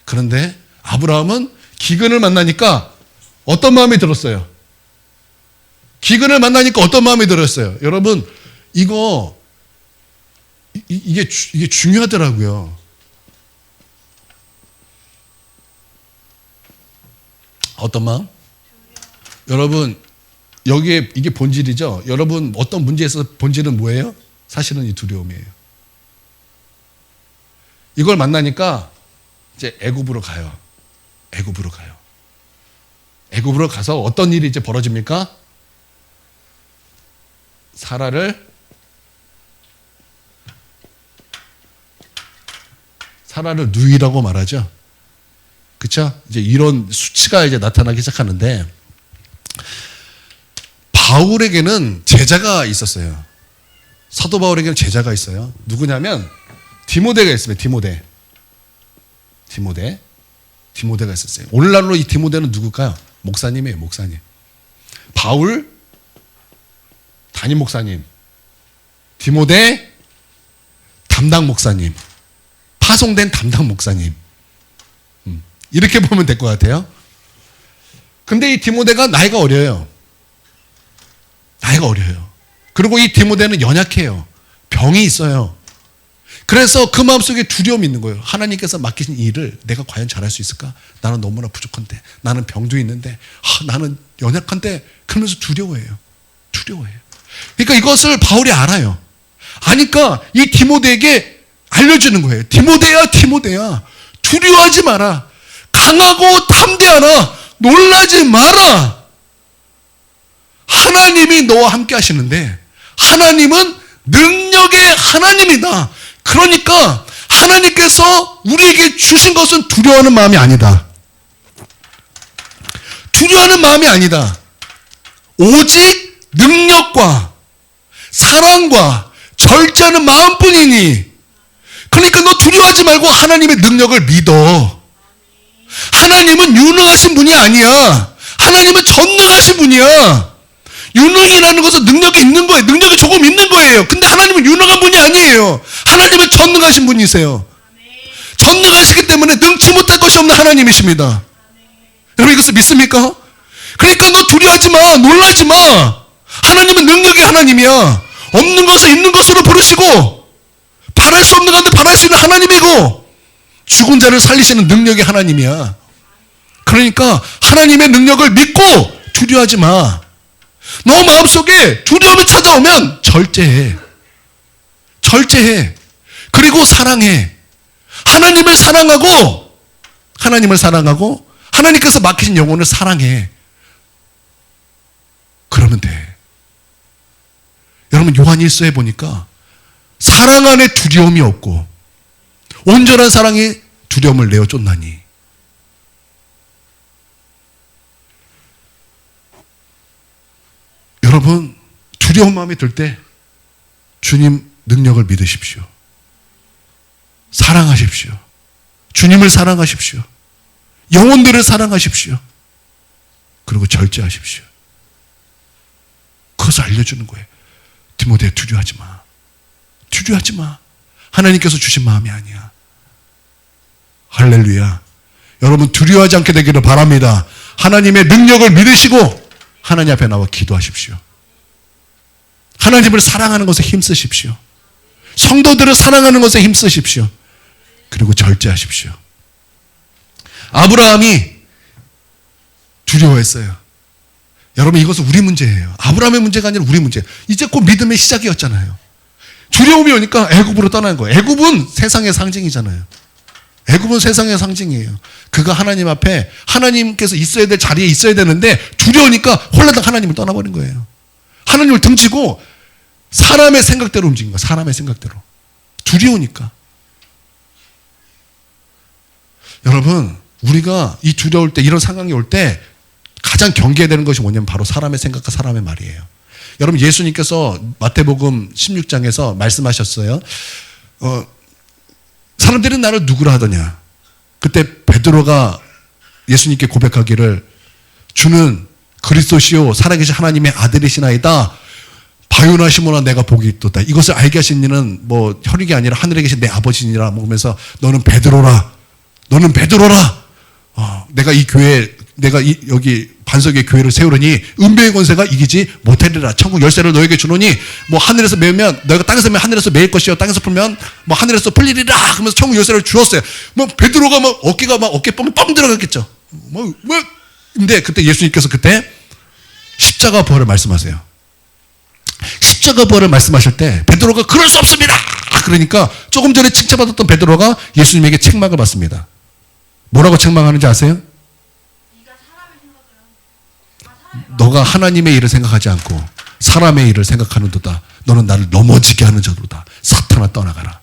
그런데 아브라함은 기근을 만나니까 어떤 마음이 들었어요? 기근을 만나니까 어떤 마음이 들었어요? 여러분, 이게 중요하더라고요. 어떤 마음? 여러분, 여기에 이게 본질이죠. 여러분, 어떤 문제에 있어서 본질은 뭐예요? 사실은 이 두려움이에요. 이걸 만나니까 이제 애굽으로 가요. 애굽으로 가요. 애굽으로 가서 어떤 일이 이제 벌어집니까? 사라를 누이라고 말하죠. 그쵸? 이제 이런 수치가 이제 나타나기 시작하는데, 바울에게는 제자가 있었어요. 사도 바울에게는 제자가 있어요. 누구냐면 디모데가 있습니다. 디모데가 있었어요. 오늘날로 이 디모데는 누굴까요? 목사님이에요. 목사님. 바울 담임 목사님, 디모데 담당 목사님, 파송된 담당 목사님. 이렇게 보면 될 것 같아요. 근데 이 디모데가 나이가 어려요. 그리고 이 디모데는 연약해요. 병이 있어요. 그래서 그 마음속에 두려움이 있는 거예요. 하나님께서 맡기신 일을 내가 과연 잘할 수 있을까? 나는 너무나 부족한데, 나는 병도 있는데, 나는 연약한데, 그러면서 두려워해요. 그러니까 이것을 바울이 알아요. 아니까 이 디모데에게 알려주는 거예요. 디모데야, 두려워하지 마라. 강하고 담대하라. 놀라지 마라. 하나님이 너와 함께 하시는데, 하나님은 능력의 하나님이다. 그러니까 하나님께서 우리에게 주신 것은 두려워하는 마음이 아니다. 오직 능력과 사랑과 절제하는 마음뿐이니. 그러니까 너 두려워하지 말고 하나님의 능력을 믿어. 하나님은 유능하신 분이 아니야. 하나님은 전능하신 분이야. 유능이라는 것은 능력이 있는 거예요. 능력이 조금 있는 거예요. 근데 하나님은 유능한 분이 아니에요. 하나님은 전능하신 분이세요. 전능하시기 때문에 능치 못할 것이 없는 하나님이십니다. 여러분, 이것을 믿습니까? 그러니까 너 두려워하지 마. 놀라지 마. 하나님은 능력의 하나님이야. 없는 것을 있는 것으로 부르시고, 바랄 수 없는 가운데 바랄 수 있는 하나님이고, 죽은 자를 살리시는 능력의 하나님이야. 그러니까 하나님의 능력을 믿고 두려워하지 마. 너 마음속에 두려움이 찾아오면 절제해. 그리고 사랑해. 하나님을 사랑하고 하나님께서 맡기신 영혼을 사랑해. 그러면 돼. 여러분, 요한일서에 보니까 사랑 안에 두려움이 없고 온전한 사랑이 두려움을 내어 쫓나니. 여러분, 두려운 마음이 들 때 주님 능력을 믿으십시오. 사랑하십시오. 주님을 사랑하십시오. 영혼들을 사랑하십시오. 그리고 절제하십시오. 그것을 알려주는 거예요. 디모데야, 두려워하지 마. 두려워하지 마. 하나님께서 주신 마음이 아니야. 할렐루야. 여러분 두려워하지 않게 되기를 바랍니다. 하나님의 능력을 믿으시고 하나님 앞에 나와 기도하십시오. 하나님을 사랑하는 것에 힘쓰십시오. 성도들을 사랑하는 것에 힘쓰십시오. 그리고 절제하십시오. 아브라함이 두려워했어요. 여러분 이것은 우리 문제예요. 아브라함의 문제가 아니라 우리 문제예요. 이제 곧 믿음의 시작이었잖아요. 두려움이 오니까 애굽으로 떠난 거예요. 애굽은 세상의 상징이잖아요. 애굽은 세상의 상징이에요. 그가 하나님 앞에 하나님께서 있어야 될 자리에 있어야 되는데 두려우니까 홀라당 하나님을 떠나버린 거예요. 하나님을 등지고 사람의 생각대로 움직인 거예요. 사람의 생각대로. 두려우니까. 여러분 우리가 이 두려울 때 이런 상황이 올 때 가장 경계해야 되는 것이 뭐냐면 바로 사람의 생각과 사람의 말이에요. 여러분 예수님께서 마태복음 16장에서 말씀하셨어요. 사람들은 나를 누구라 하더냐. 그때 베드로가 예수님께 고백하기를 주는 그리스도시요 살아계신 하나님의 아들이시나이다. 바요나 시몬아 내가 복이 있도다. 이것을 알게 하신 이는 뭐 혈육이 아니라 하늘에 계신 내 아버지니라 먹으면서 너는 베드로라. 너는 베드로라. 내가 이 교회 내가 여기 반석의 교회를 세우려니 은배의 권세가 이기지 못하리라. 천국 열쇠를 너에게 주노니 뭐 하늘에서 매면 너희가 땅에서 매면 하늘에서 매일 것이요 땅에서 풀면 뭐 하늘에서 풀리리라 하면서 천국 열쇠를 주었어요. 뭐 베드로가 막 어깨가 막 어깨 뻥 들어갔겠죠. 근데 그때 예수님께서 그때 십자가 부활을 말씀하세요. 십자가 부활을 말씀하실 때 베드로가 그럴 수 없습니다. 그러니까 조금 전에 칭찬받았던 베드로가 예수님에게 책망을 받습니다. 뭐라고 책망하는지 아세요? 너가 하나님의 일을 생각하지 않고 사람의 일을 생각하는도다. 너는 나를 넘어지게 하는 자로다. 사탄아 떠나가라.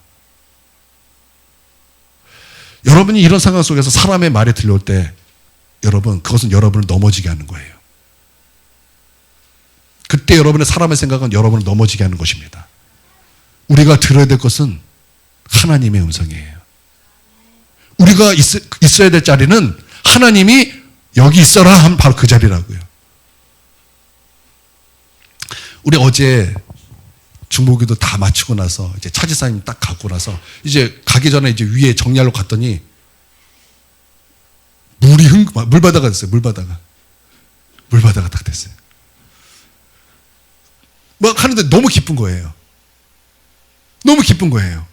여러분이 이런 상황 속에서 사람의 말이 들려올 때 여러분 그것은 여러분을 넘어지게 하는 거예요. 그때 여러분의 사람의 생각은 여러분을 넘어지게 하는 것입니다. 우리가 들어야 될 것은 하나님의 음성이에요. 우리가 있어야 될 자리는 하나님이 여기 있어라 하면 바로 그 자리라고요. 우리 어제 중보기도 다 마치고 나서 이제 차지사님 딱 가고 나서 이제 가기 전에 이제 위에 정리하러 갔더니 물바다가 됐어요. 물바다가 딱 됐어요. 막 하는데 너무 기쁜 거예요. 너무 기쁜 거예요.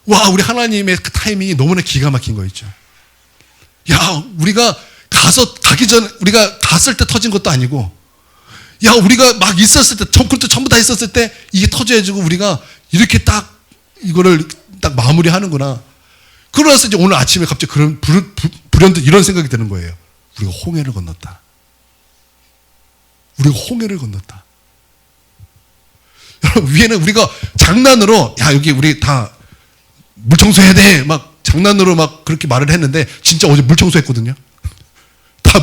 와, 우리 하나님의 그 타이밍이 너무나 기가 막힌 거 있죠. 야, 우리가 가기 전에 우리가 갔을 때 터진 것도 아니고 야, 우리가 막 있었을 때, 그것도 전부 다 있었을 때 이게 터져가지고 우리가 이렇게 딱 이거를 딱 마무리 하는구나. 그러고 나서 이제 오늘 아침에 갑자기 그런 불현듯 이런 생각이 드는 거예요. 우리가 홍해를 건넜다. 우리가 홍해를 건넜다. 여러분, 위에는 우리가 장난으로, 야, 여기 우리 다 물 청소해야 돼. 막 장난으로 막 그렇게 말을 했는데 진짜 어제 물 청소했거든요.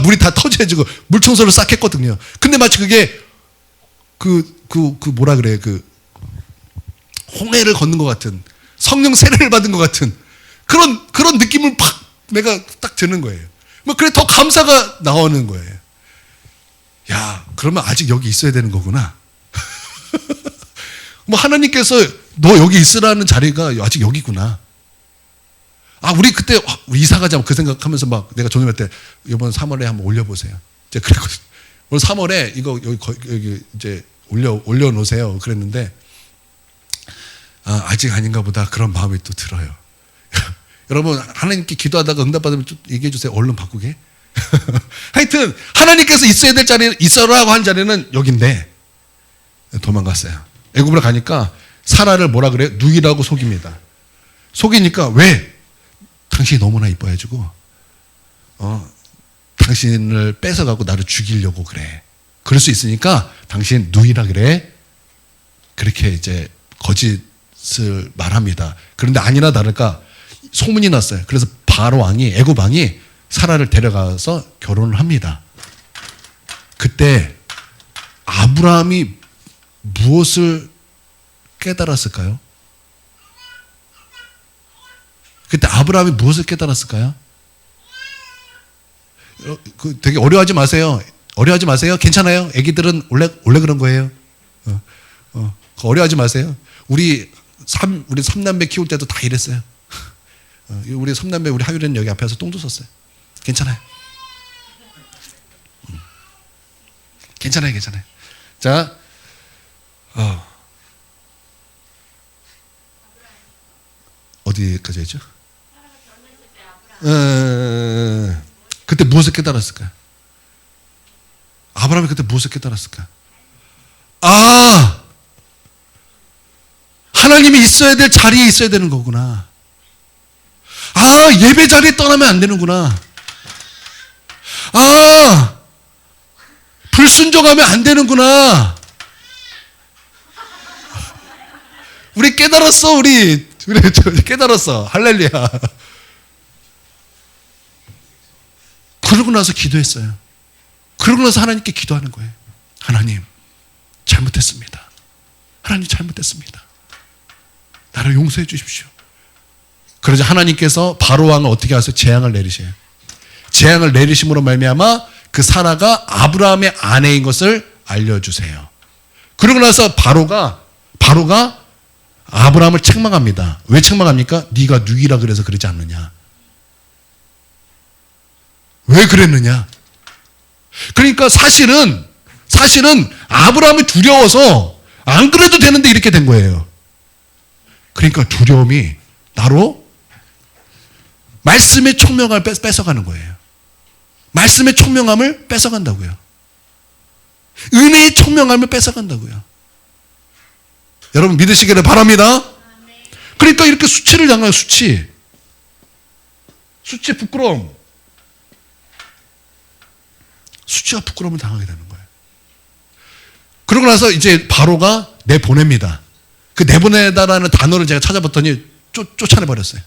물이 다 터져가지고 물 청소를 싹 했거든요. 근데 마치 그게 뭐라 그래, 홍해를 걷는 것 같은, 성령 세례를 받은 것 같은 그런 느낌을 팍 내가 딱 드는 거예요. 뭐 그래 더 감사가 나오는 거예요. 야, 그러면 아직 여기 있어야 되는 거구나. 뭐 하나님께서 너 여기 있으라는 자리가 아직 여기구나. 우리 그때 이사 가자 그 생각하면서 막 내가 조님할 때 이번 3월에 한번 올려보세요. 이제 그랬거든. 오늘 3월에 이거 여기 이제 올려놓으세요. 그랬는데 아직 아닌가 보다 그런 마음이 또 들어요. 여러분 하나님께 기도하다가 응답받으면 좀 얘기해 주세요. 얼른 바꾸게. 하여튼 하나님께서 있어야 될 자리, 있어라고 한 자리는 여긴데 도망갔어요. 애굽으로 가니까 사라를 뭐라 그래요? 누이라고 속입니다. 속이니까 왜? 당신이 너무나 이뻐가지고 당신을 뺏어가고 나를 죽이려고 그래. 그럴 수 있으니까 당신 누이라 그래. 그렇게 이제 거짓을 말합니다. 그런데 아니나 다를까 소문이 났어요. 그래서 바로 왕이, 애굽 왕이 사라를 데려가서 결혼을 합니다. 그때 아브라함이 무엇을 깨달았을까요? 그때 아브라함이 무엇을 깨달았을까요? 되게 어려워하지 마세요. 어려워하지 마세요. 괜찮아요. 애기들은 원래 그런 거예요. 어려워하지 마세요. 우리 삼남매 키울 때도 다 이랬어요. 우리 삼남매 우리 하율이는 여기 앞에서 똥도 쌌어요. 괜찮아요. 괜찮아요. 자, 어디까지 했죠? 그때 무엇을 깨달았을까요? 아브라함이 그때 무엇을 깨달았을까요? 하나님이 있어야 될 자리에 있어야 되는 거구나. 예배 자리에 떠나면 안 되는구나. 불순종하면 안 되는구나. 우리 깨달았어, 우리 깨달았어. 할렐루야. 그러고 나서 기도했어요. 그러고 나서 하나님께 기도하는 거예요. 하나님, 잘못했습니다. 하나님, 잘못했습니다. 나를 용서해 주십시오. 그러자 하나님께서 바로 왕을 어떻게 하세요? 재앙을 내리셔요. 재앙을 내리심으로 말미암아 그 사라가 아브라함의 아내인 것을 알려주세요. 그러고 나서 바로가 아브라함을 책망합니다. 왜 책망합니까? 네가 누이라 그래서 그러지 않느냐. 왜 그랬느냐? 그러니까 사실은 아브라함이 두려워서 안 그래도 되는데 이렇게 된 거예요. 그러니까 두려움이 나로 말씀의 총명함을 뺏어가는 거예요. 말씀의 총명함을 뺏어간다고요. 은혜의 총명함을 뺏어간다고요. 여러분 믿으시기를 바랍니다. 그러니까 이렇게 수치를 당해요. 수치 부끄러움. 수치와 부끄러움을 당하게 되는 거예요. 그러고 나서 이제 바로가 내보냅니다. 그 내보내다라는 단어를 제가 찾아봤더니 쫓아내버렸어요.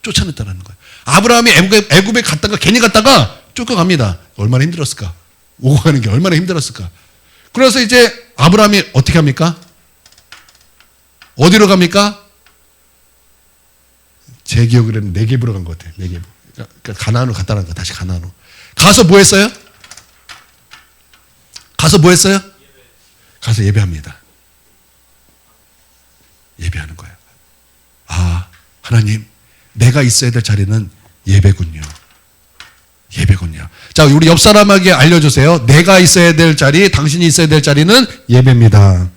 쫓아냈다라는 거예요. 아브라함이 애굽에 갔다가 괜히 갔다가 쫓겨갑니다. 얼마나 힘들었을까? 오고 가는 게 얼마나 힘들었을까? 그래서 이제 아브라함이 어떻게 합니까? 어디로 갑니까? 제 기억으로는 네겝으로 간 것 같아요. 네겝. 그러니까 가나안으로 갔다는 거. 다시 가나안으로. 가서 뭐 했어요? 가서 예배합니다. 예배하는 거예요. 하나님, 내가 있어야 될 자리는 예배군요. 자, 우리 옆 사람에게 알려주세요. 내가 있어야 될 자리, 당신이 있어야 될 자리는 예배입니다.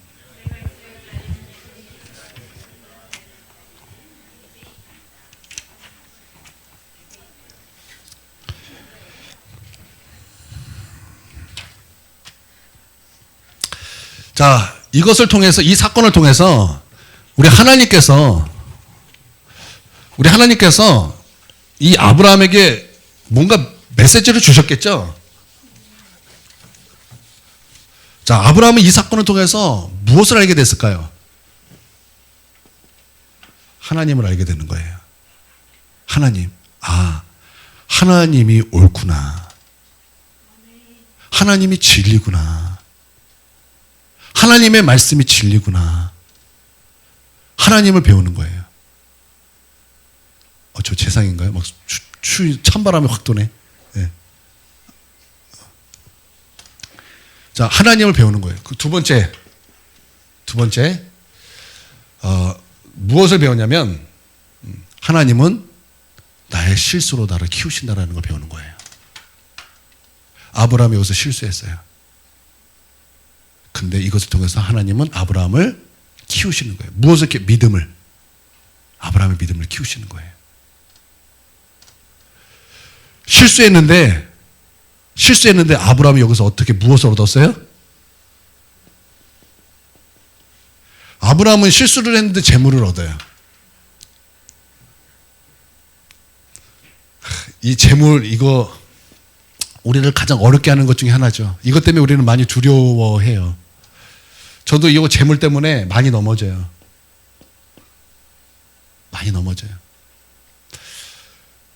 자, 이것을 통해서, 이 사건을 통해서 우리 하나님께서 이 아브라함에게 뭔가 메시지를 주셨겠죠? 자, 아브라함은 이 사건을 통해서 무엇을 알게 됐을까요? 하나님을 알게 되는 거예요. 하나님이 옳구나. 하나님이 진리구나. 하나님의 말씀이 진리구나. 하나님을 배우는 거예요. 저 재상인가요? 막 찬바람이 확 도네. 네. 자, 하나님을 배우는 거예요. 그 두 번째, 무엇을 배웠냐면, 하나님은 나의 실수로 나를 키우신다라는 걸 배우는 거예요. 아브라함이 여기서 실수했어요. 근데 이것을 통해서 하나님은 아브라함을 키우시는 거예요. 무엇을 이렇게 아브라함의 믿음을 키우시는 거예요. 실수했는데 아브라함이 여기서 어떻게 무엇을 얻었어요? 아브라함은 실수를 했는데 재물을 얻어요. 이 재물, 이거 우리를 가장 어렵게 하는 것 중에 하나죠. 이것 때문에 우리는 많이 두려워해요. 저도 이거 재물 때문에 많이 넘어져요.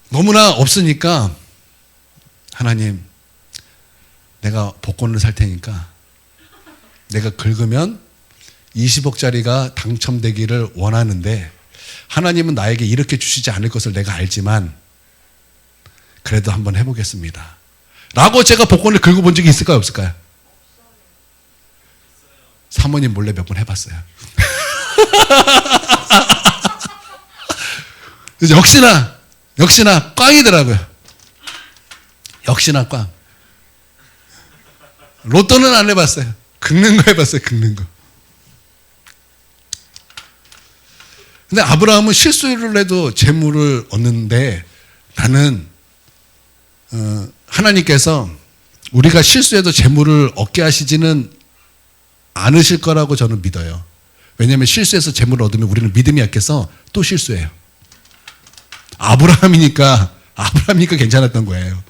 너무나 없으니까 하나님, 내가 복권을 살 테니까 내가 긁으면 20억짜리가 당첨되기를 원하는데 하나님은 나에게 이렇게 주시지 않을 것을 내가 알지만 그래도 한번 해보겠습니다. 라고 제가 복권을 긁어본 적이 있을까요, 없을까요? 사모님 몰래 몇 번 해봤어요. 역시나 꽝이더라고요. 역시나 꽝. 로또는 안 해봤어요. 긁는 거 해봤어요. 긁는 거. 근데 아브라함은 실수를 해도 재물을 얻는데 나는 하나님께서 우리가 실수해도 재물을 얻게 하시지는 않으실 거라고 저는 믿어요. 왜냐하면 실수해서 재물을 얻으면 우리는 믿음이 약해서 또 실수해요. 아브라함이니까 괜찮았던 거예요.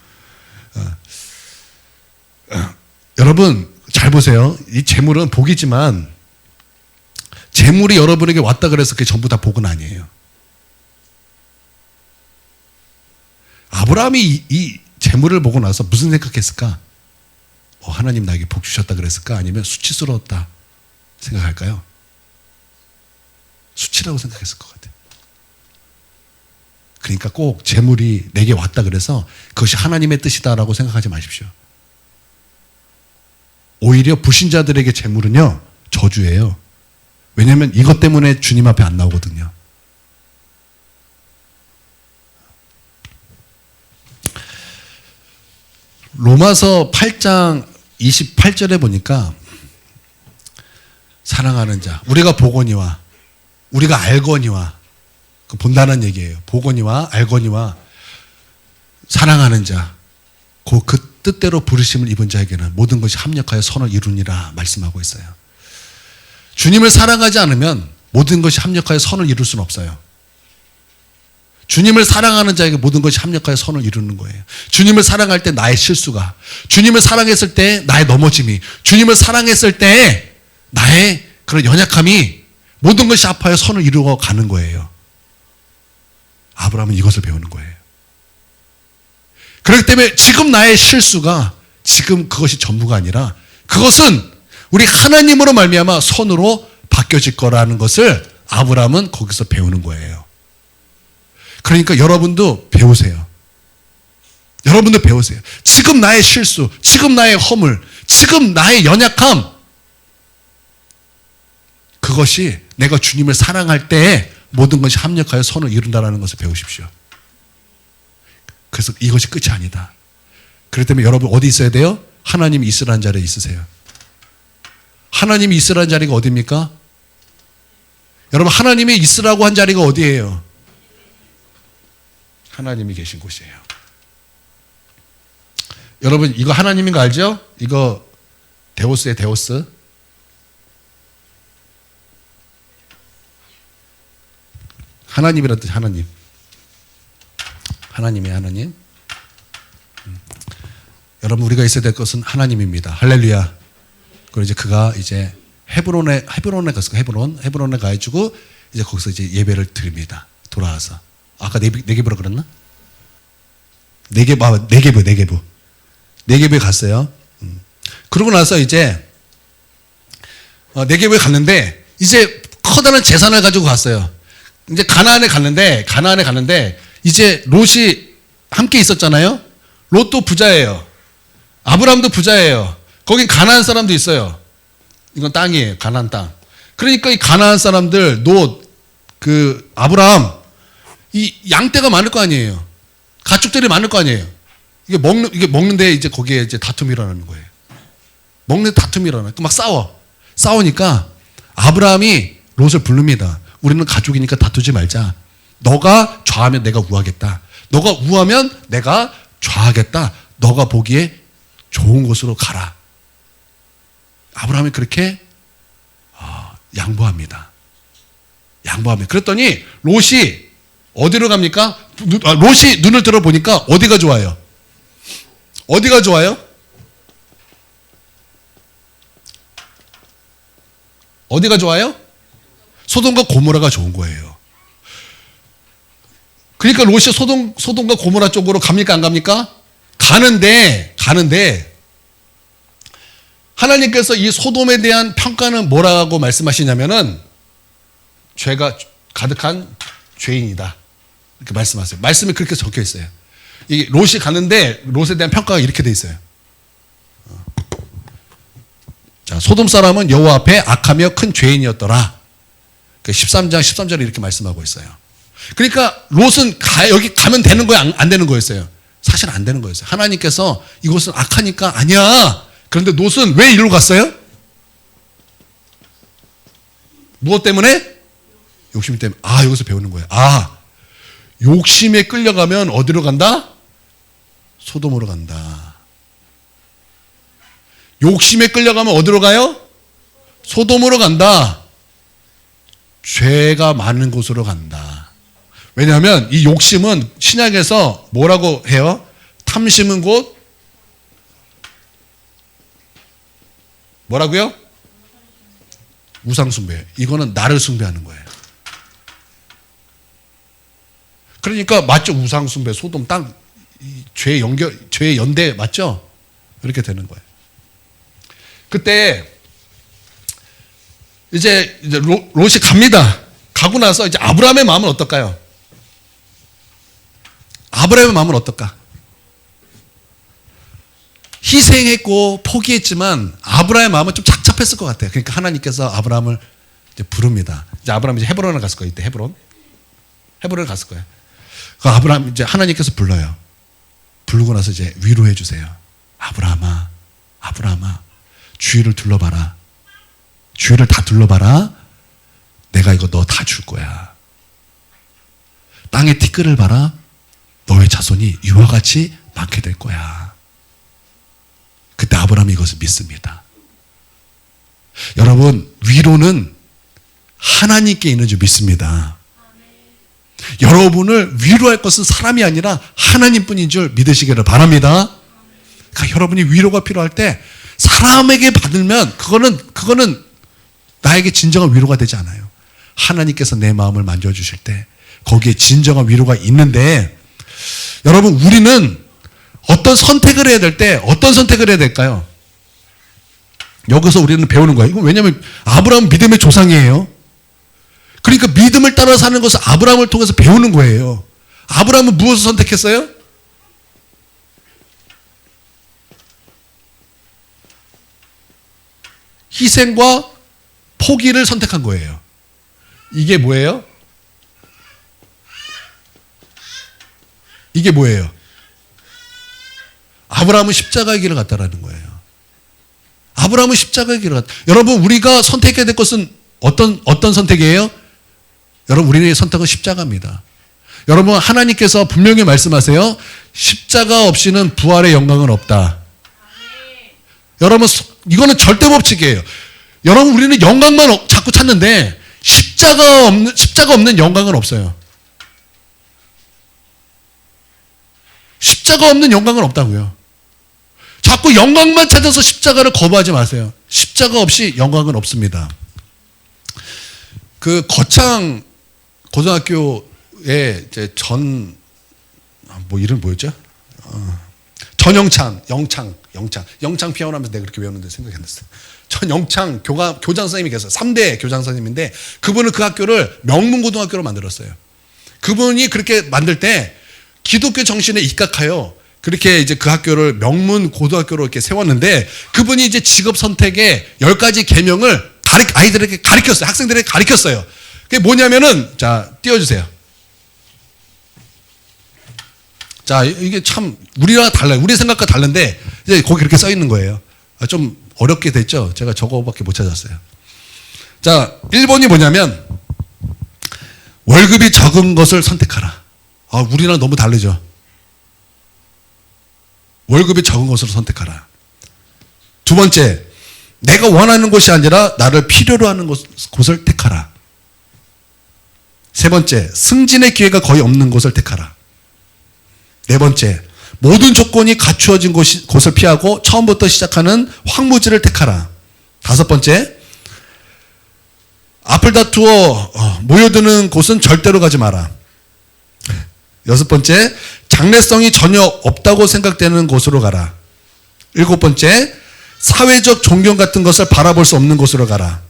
여러분 잘 보세요. 이 재물은 복이지만 재물이 여러분에게 왔다 그래서 그게 전부 다 복은 아니에요. 아브라함이 이 재물을 보고 나서 무슨 생각했을까? 하나님 나에게 복 주셨다 그랬을까? 아니면 수치스러웠다 생각할까요? 수치라고 생각했을 것 같아요. 그러니까 꼭 재물이 내게 왔다 그래서 그것이 하나님의 뜻이다라고 생각하지 마십시오. 오히려 불신자들에게 재물은요 저주예요. 왜냐하면 이것 때문에 주님 앞에 안 나오거든요. 로마서 8장 28절에 보니까 사랑하는 자, 우리가 보거니와 우리가 알거니와 본다는 얘기예요. 보거니와 알거니와 사랑하는 자, 그 뜻대로 부르심을 입은 자에게는 모든 것이 합력하여 선을 이루니라 말씀하고 있어요. 주님을 사랑하지 않으면 모든 것이 합력하여 선을 이룰 수는 없어요. 주님을 사랑하는 자에게 모든 것이 합력하여 선을 이루는 거예요. 주님을 사랑할 때 나의 실수가, 주님을 사랑했을 때 나의 넘어짐이, 주님을 사랑했을 때 나의 그런 연약함이 모든 것이 합하여 선을 이루어 가는 거예요. 아브라함은 이것을 배우는 거예요. 그렇기 때문에 지금 나의 실수가 지금 그것이 전부가 아니라 그것은 우리 하나님으로 말미암아 선으로 바뀌어질 거라는 것을 아브라함은 거기서 배우는 거예요. 그러니까 여러분도 배우세요. 여러분도 배우세요. 지금 나의 실수, 지금 나의 허물, 지금 나의 연약함, 그것이 내가 주님을 사랑할 때에 모든 것이 합력하여 선을 이룬다는 것을 배우십시오. 그래서 이것이 끝이 아니다. 그렇기 때문에 여러분 어디 있어야 돼요? 하나님이 있으라는 자리에 있으세요. 하나님이 있으라는 자리가 어디입니까? 여러분 하나님이 있으라고 한 자리가 어디예요? 하나님이 계신 곳이에요. 여러분 이거 하나님인 거 알죠? 이거 데오스예요. 데오스. 하나님이란 뜻. 하나님. 하나님이에요. 하나님. 여러분 우리가 있어야 될 것은 하나님입니다. 할렐루야. 그리고 이제 그가 이제 헤브론에 갔어요. 헤브론에 가가지고 이제 거기서 이제 예배를 드립니다. 돌아와서. 아까 네게부라 그랬나? 네게부에 갔어요. 그러고 나서 이제 네게부에 갔는데 이제 커다란 재산을 가지고 갔어요. 이제 가나안에 갔는데 이제 롯이 함께 있었잖아요. 롯도 부자예요. 아브라함도 부자예요. 거긴 가나안 사람도 있어요. 이건 땅이에요. 가나안 땅. 그러니까 이 가나안 사람들 롯, 아브라함 이 양떼가 많을 거 아니에요. 가축들이 많을 거 아니에요. 이게 먹는데 이제 거기에 이제 다툼이 일어나는 거예요. 먹는 다툼이 일어나. 막 싸우니까 아브라함이 롯을 부릅니다. 우리는 가족이니까 다투지 말자. 너가 좌하면 내가 우하겠다. 너가 우하면 내가 좌하겠다. 너가 보기에 좋은 곳으로 가라. 아브라함이 그렇게 양보합니다. 그랬더니 롯이 어디로 갑니까? 롯이 눈을 들어보니까 어디가 좋아요? 어디가 좋아요? 어디가 좋아요? 소돔과 고모라가 좋은 거예요. 그러니까 롯이 소돔과 고모라 쪽으로 갑니까? 안 갑니까? 가는데 하나님께서 이 소돔에 대한 평가는 뭐라고 말씀하시냐면은 죄가 가득한 죄인이다. 이렇게 말씀하세요. 말씀이 그렇게 적혀 있어요. 이 롯이 가는데 롯에 대한 평가가 이렇게 돼 있어요. 자, 소돔 사람은 여호와 앞에 악하며 큰 죄인이었더라. 13장 13절에 이렇게 말씀하고 있어요. 그러니까 롯은 여기 가면 되는 거예요? 안 되는 거였어요? 사실 안 되는 거였어요. 하나님께서 이곳은 악하니까 아니야. 그런데 롯은 왜 이리로 갔어요? 무엇 때문에? 욕심 때문에. 여기서 배우는 거예요. 욕심에 끌려가면 어디로 간다? 소돔으로 간다. 욕심에 끌려가면 어디로 가요? 소돔으로 간다. 죄가 많은 곳으로 간다. 왜냐하면 이 욕심은 신약에서 뭐라고 해요? 탐심은 곧 뭐라고요? 우상숭배. 이거는 나를 숭배하는 거예요. 그러니까 맞죠? 우상숭배, 소돔, 죄 연대 맞죠? 이렇게 되는 거예요. 그때 이제 롯이 갑니다. 가고 나서 이제 아브라함의 마음은 어떨까요? 아브라함의 마음은 어떨까? 희생했고 포기했지만 아브라함의 마음은 좀 착잡했을 것 같아요. 그러니까 하나님께서 아브라함을 이제 부릅니다. 이제 아브라함이 이제 헤브론을 갔을 거예요. 이때 헤브론을 갔을 거예요. 그 아브라함 이제 하나님께서 불러요. 부르고 나서 이제 위로해 주세요. 아브라함아, 주위를 둘러봐라. 주위를 다 둘러봐라. 내가 이거 너 다 줄 거야. 땅의 티끌을 봐라. 너의 자손이 이와 같이 많게 될 거야. 그때 아브라함이 이것을 믿습니다. 여러분, 위로는 하나님께 있는 줄 믿습니다. 여러분을 위로할 것은 사람이 아니라 하나님뿐인 줄 믿으시기를 바랍니다. 그러니까 여러분이 위로가 필요할 때 사람에게 받으면 그거는 나에게 진정한 위로가 되지 않아요. 하나님께서 내 마음을 만져주실 때 거기에 진정한 위로가 있는데, 여러분, 우리는 어떤 선택을 해야 될 때 어떤 선택을 해야 될까요? 여기서 우리는 배우는 거예요. 이건 왜냐하면 아브라함은 믿음의 조상이에요. 그러니까 믿음을 따라 사는 것을 아브라함을 통해서 배우는 거예요. 아브라함은 무엇을 선택했어요? 희생과 포기를 선택한 거예요. 이게 뭐예요? 이게 뭐예요? 아브라함은 십자가의 길을 갔다라는 거예요. 아브라함은 십자가의 길을 갔다. 여러분, 우리가 선택해야 될 것은 어떤 선택이에요? 여러분, 우리의 선택은 십자가입니다. 여러분, 하나님께서 분명히 말씀하세요. 십자가 없이는 부활의 영광은 없다. 여러분, 이거는 절대 법칙이에요. 여러분, 우리는 영광만 자꾸 찾는데 십자가 없는 영광은 없어요. 십자가 없는 영광은 없다고요. 자꾸 영광만 찾아서 십자가를 거부하지 마세요. 십자가 없이 영광은 없습니다. 그 거창 고등학교에 이제 이름 뭐였죠? 전영창 피아노 하면서 내가 그렇게 외웠는데 생각이 안 났어요. 전영창 교장 선생님이 계세요. 3대 교장 선생님인데 그분은 그 학교를 명문고등학교로 만들었어요. 그분이 그렇게 만들 때 기독교 정신에 입각하여 그렇게 이제 그 학교를 명문고등학교로 이렇게 세웠는데, 그분이 이제 직업 선택의 10가지 계명을 아이들에게 가르쳤어요. 학생들에게 가르쳤어요. 그게 뭐냐면은, 자, 띄워주세요. 자, 이게 참 우리랑 달라요. 우리 생각과 다른데 이제 거기 이렇게 써 있는 거예요. 좀 어렵게 됐죠? 제가 저거밖에 못 찾았어요. 자, 1번이 뭐냐면 월급이 적은 것을 선택하라. 우리랑 너무 다르죠? 월급이 적은 것으로 선택하라. 두 번째, 내가 원하는 곳이 아니라 나를 필요로 하는 곳을 택하라. 세 번째, 승진의 기회가 거의 없는 곳을 택하라. 네 번째, 모든 조건이 갖추어진 곳을 피하고 처음부터 시작하는 황무지를 택하라. 다섯 번째, 앞을 다투어 모여드는 곳은 절대로 가지 마라. 여섯 번째, 장래성이 전혀 없다고 생각되는 곳으로 가라. 일곱 번째, 사회적 존경 같은 것을 바라볼 수 없는 곳으로 가라.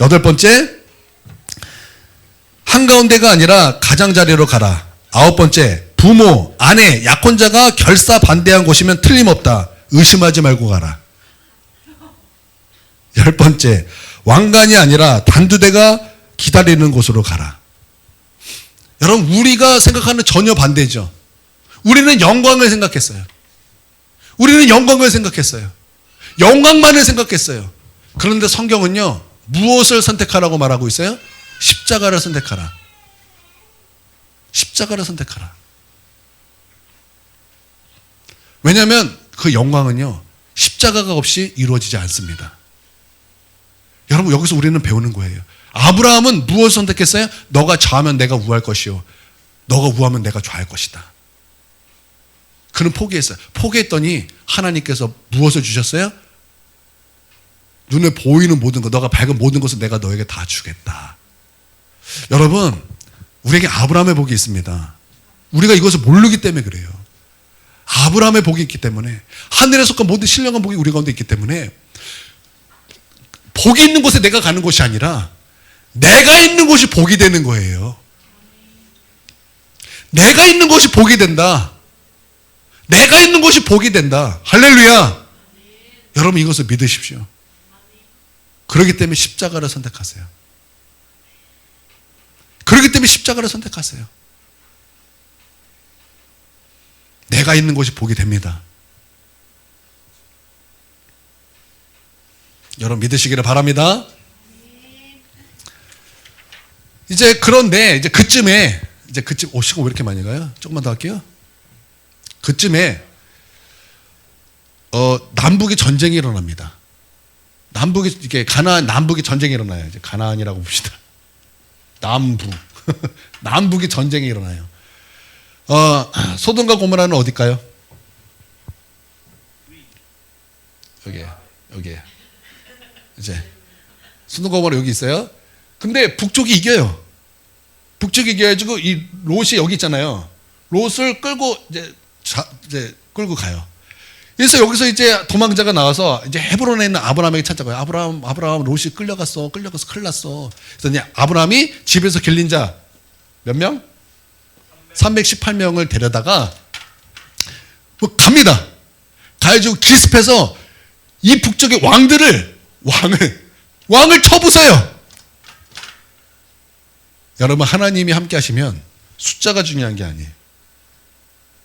여덟 번째, 한가운데가 아니라 가장자리로 가라. 9번째, 부모, 아내, 약혼자가 결사 반대한 곳이면 틀림없다. 의심하지 말고 가라. 10번째, 왕관이 아니라 단두대가 기다리는 곳으로 가라. 여러분, 우리가 생각하는 전혀 반대죠. 우리는 영광을 생각했어요. 우리는 영광을 생각했어요. 영광만을 생각했어요. 그런데 성경은요, 무엇을 선택하라고 말하고 있어요? 십자가를 선택하라. 십자가를 선택하라. 왜냐하면 그 영광은요, 십자가가 없이 이루어지지 않습니다. 여러분, 여기서 우리는 배우는 거예요. 아브라함은 무엇을 선택했어요? 너가 좌하면 내가 우할 것이요, 너가 우하면 내가 좌할 것이다. 그는 포기했어요. 포기했더니 하나님께서 무엇을 주셨어요? 눈에 보이는 모든 것, 너가 밝은 모든 것을 내가 너에게 다 주겠다. 여러분, 우리에게 아브라함의 복이 있습니다. 우리가 이것을 모르기 때문에 그래요. 아브라함의 복이 있기 때문에, 하늘에 속한 모든 신령한 복이 우리 가운데 있기 때문에, 복이 있는 곳에 내가 가는 것이 아니라 내가 있는 곳이 복이 되는 거예요. 내가 있는 곳이 복이 된다. 내가 있는 곳이 복이 된다. 할렐루야. 여러분, 이것을 믿으십시오. 그렇기 때문에 십자가를 선택하세요. 그렇기 때문에 십자가를 선택하세요. 내가 있는 곳이 복이 됩니다. 여러분, 믿으시기를 바랍니다. 이제 그런데 이제 그쯤 시간 왜 이렇게 많이 가요? 조금만 더 할게요. 그쯤에 남북이 전쟁이 일어납니다. 남북이 전쟁이 일어나요. 이제 가나안이라고 봅시다. 남북이 전쟁이 일어나요. 소돔과 고모라는 어딜까요? 여기에. 이제 소돔과 고모라 여기 있어요. 근데 북쪽이 이겨요. 북쪽이 이겨가지고 이 롯이 여기 있잖아요. 롯을 끌고 이제 끌고 가요. 그래서 여기서 이제 도망자가 나와서 이제 헤브론에 있는 아브라함에게 찾아가요. 아브라함 롯이 끌려갔어 큰일 났어. 그래서 아브라함이 집에서 길린 자 몇 명? 318명을 데려다가 갑니다. 가가지고 기습해서 이 북쪽의 왕을 쳐부숴요. 여러분, 하나님이 함께 하시면 숫자가 중요한 게 아니에요.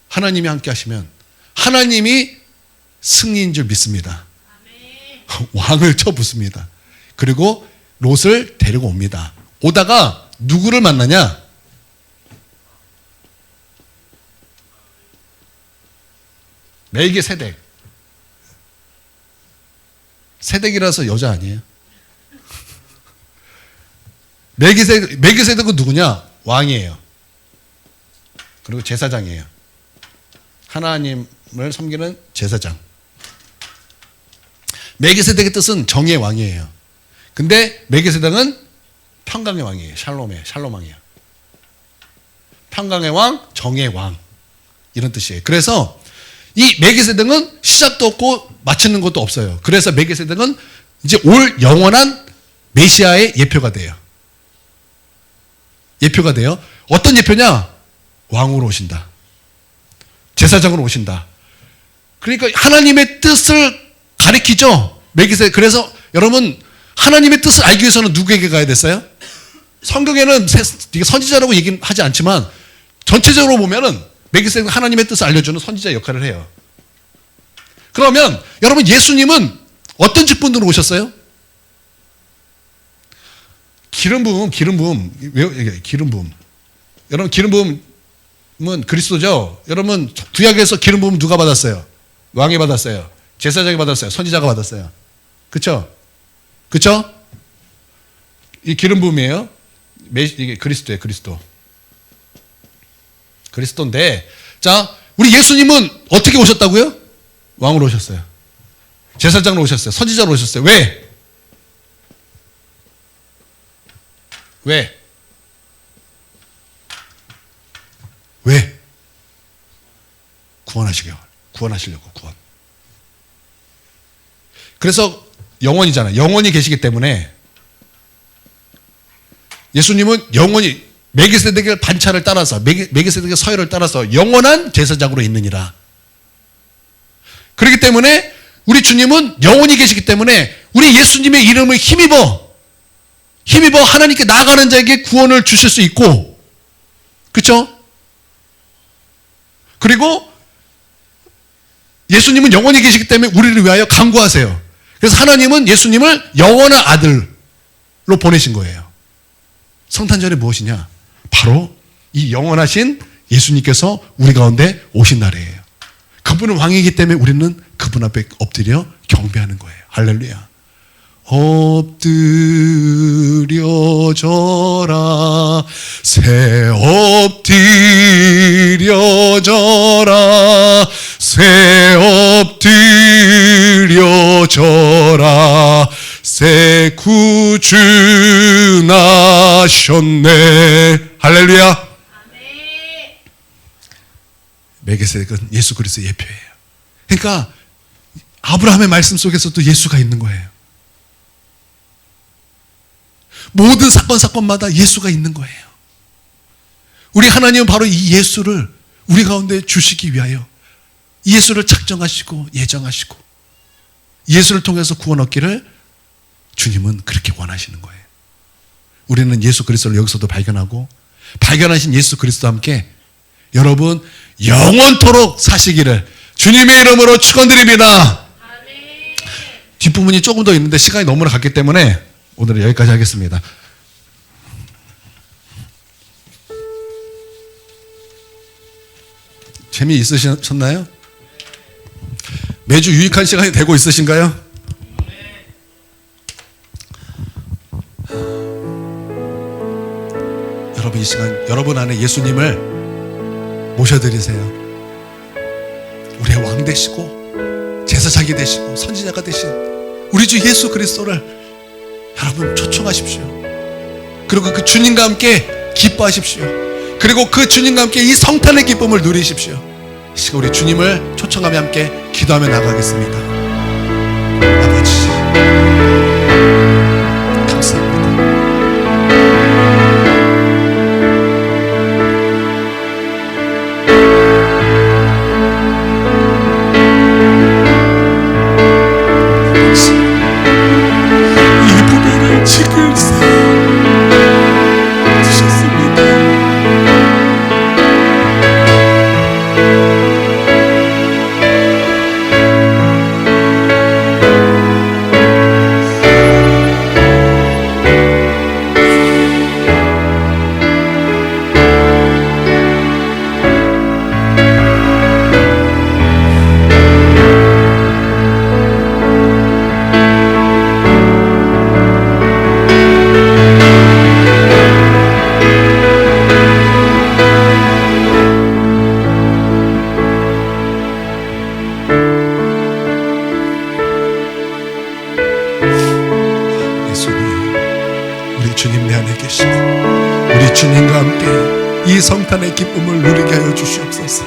하나님이 함께 하시면 하나님이 승리인 줄 믿습니다. 왕을 쳐부숩니다. 그리고 롯을 데리고 옵니다. 오다가 누구를 만나냐? 멜기세덱. 세덱이라서 여자 아니에요? 멜기세덱은 누구냐? 왕이에요. 그리고 제사장이에요. 하나님을 섬기는 제사장. 멜기세덱의 뜻은 정의 왕이에요. 근데 멜기세덱은 평강의 왕이에요. 샬롬 왕이에요. 평강의 왕, 정의 왕, 이런 뜻이에요. 그래서 이 멜기세덱은 시작도 없고 마치는 것도 없어요. 그래서 멜기세덱은 이제 올 영원한 메시아의 예표가 돼요. 어떤 예표냐? 왕으로 오신다. 제사장으로 오신다. 그러니까 하나님의 뜻을 가리키죠. 멜기세덱. 그래서 여러분, 하나님의 뜻을 알기 위해서는 누구에게 가야 됐어요? 성경에는 선지자라고 얘기는 하지 않지만 전체적으로 보면은 멜기세덱은 하나님의 뜻을 알려주는 선지자 역할을 해요. 그러면 여러분, 예수님은 어떤 직분으로 오셨어요? 기름 부음. 여러분, 기름 부음은 그리스도죠. 여러분, 구약에서 기름 부음 누가 받았어요? 왕이 받았어요. 제사장이 받았어요. 선지자가 받았어요. 그쵸? 이 기름 부음이에요. 이게 그리스도예요. 그리스도인데, 자, 우리 예수님은 어떻게 오셨다고요? 왕으로 오셨어요. 제사장으로 오셨어요. 선지자로 오셨어요. 왜? 구원하시려고. 그래서 영원이잖아요. 영원히 계시기 때문에 예수님은 영원히 멜기세덱의 반차를 따라서 멜기세덱의 서열을 따라서 영원한 제사장으로 있느니라. 그렇기 때문에 우리 주님은 영원히 계시기 때문에 우리 예수님의 이름을 힘입어 하나님께 나아가는 자에게 구원을 주실 수 있고, 그렇죠? 그리고 예수님은 영원히 계시기 때문에 우리를 위하여 간구하세요. 그래서 하나님은 예수님을 영원한 아들로 보내신 거예요. 성탄절이 무엇이냐? 바로 이 영원하신 예수님께서 우리 가운데 오신 날이에요. 그분은 왕이기 때문에 우리는 그분 앞에 엎드려 경배하는 거예요. 할렐루야. 엎드려져라, 새 엎드려져라, 새 엎드려져라, 새 구주 나셨네. 할렐루야. 멜기세덱은 예수 그리스도의 예표예요. 그러니까 아브라함의 말씀 속에서도 예수가 있는 거예요. 모든 사건마다 예수가 있는 거예요. 우리 하나님은 바로 이 예수를 우리 가운데 주시기 위하여 이 예수를 작정하시고 예정하시고 예수를 통해서 구원 얻기를 주님은 그렇게 원하시는 거예요. 우리는 예수 그리스도를 여기서도 발견하고, 발견하신 예수 그리스도와 함께 여러분 영원토록 사시기를 주님의 이름으로 축원드립니다. 뒷부분이 조금 더 있는데 시간이 너무나 갔기 때문에 오늘은 여기까지 하겠습니다. 재미있으셨나요? 매주 유익한 시간이 되고 있으신가요? 여러분, 이 시간 여러분 안에 예수님을 모셔드리세요. 우리의 왕 되시고 제사장이 되시고 선지자가 되신 우리 주 예수 그리스도를 여러분 초청하십시오. 그리고 그 주님과 함께 기뻐하십시오. 그리고 그 주님과 함께 이 성탄의 기쁨을 누리십시오. 이 시간 우리 주님을 초청하며 함께 기도하며 나가겠습니다. 아버지 감사합니다. 주님 내 안에 계시고 우리 주님과 함께 이 성탄의 기쁨을 누리게 하여 주시옵소서.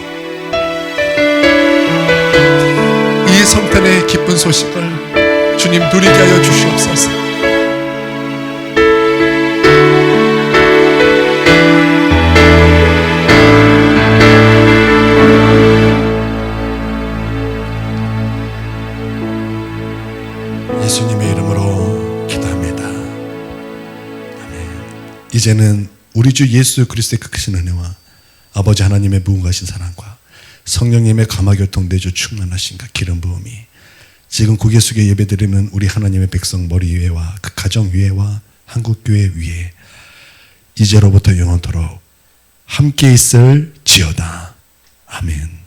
이 성탄의 기쁜 소식을 주님 누리게 하여 주시옵소서. 예수님의 이름으로 기도합니다. 아멘. 이제는 우리 주 예수 그리스도의 크신 은혜와 아버지 하나님의 무궁하신 사랑과 성령님의 감화교통되주 충만하신가 기름 부음이 지금 고개 숙여 예배드리는 우리 하나님의 백성 머리 위에와 그 가정 위에와 한국교회 위에 이제로부터 영원토록 함께 있을 지어다. 아멘.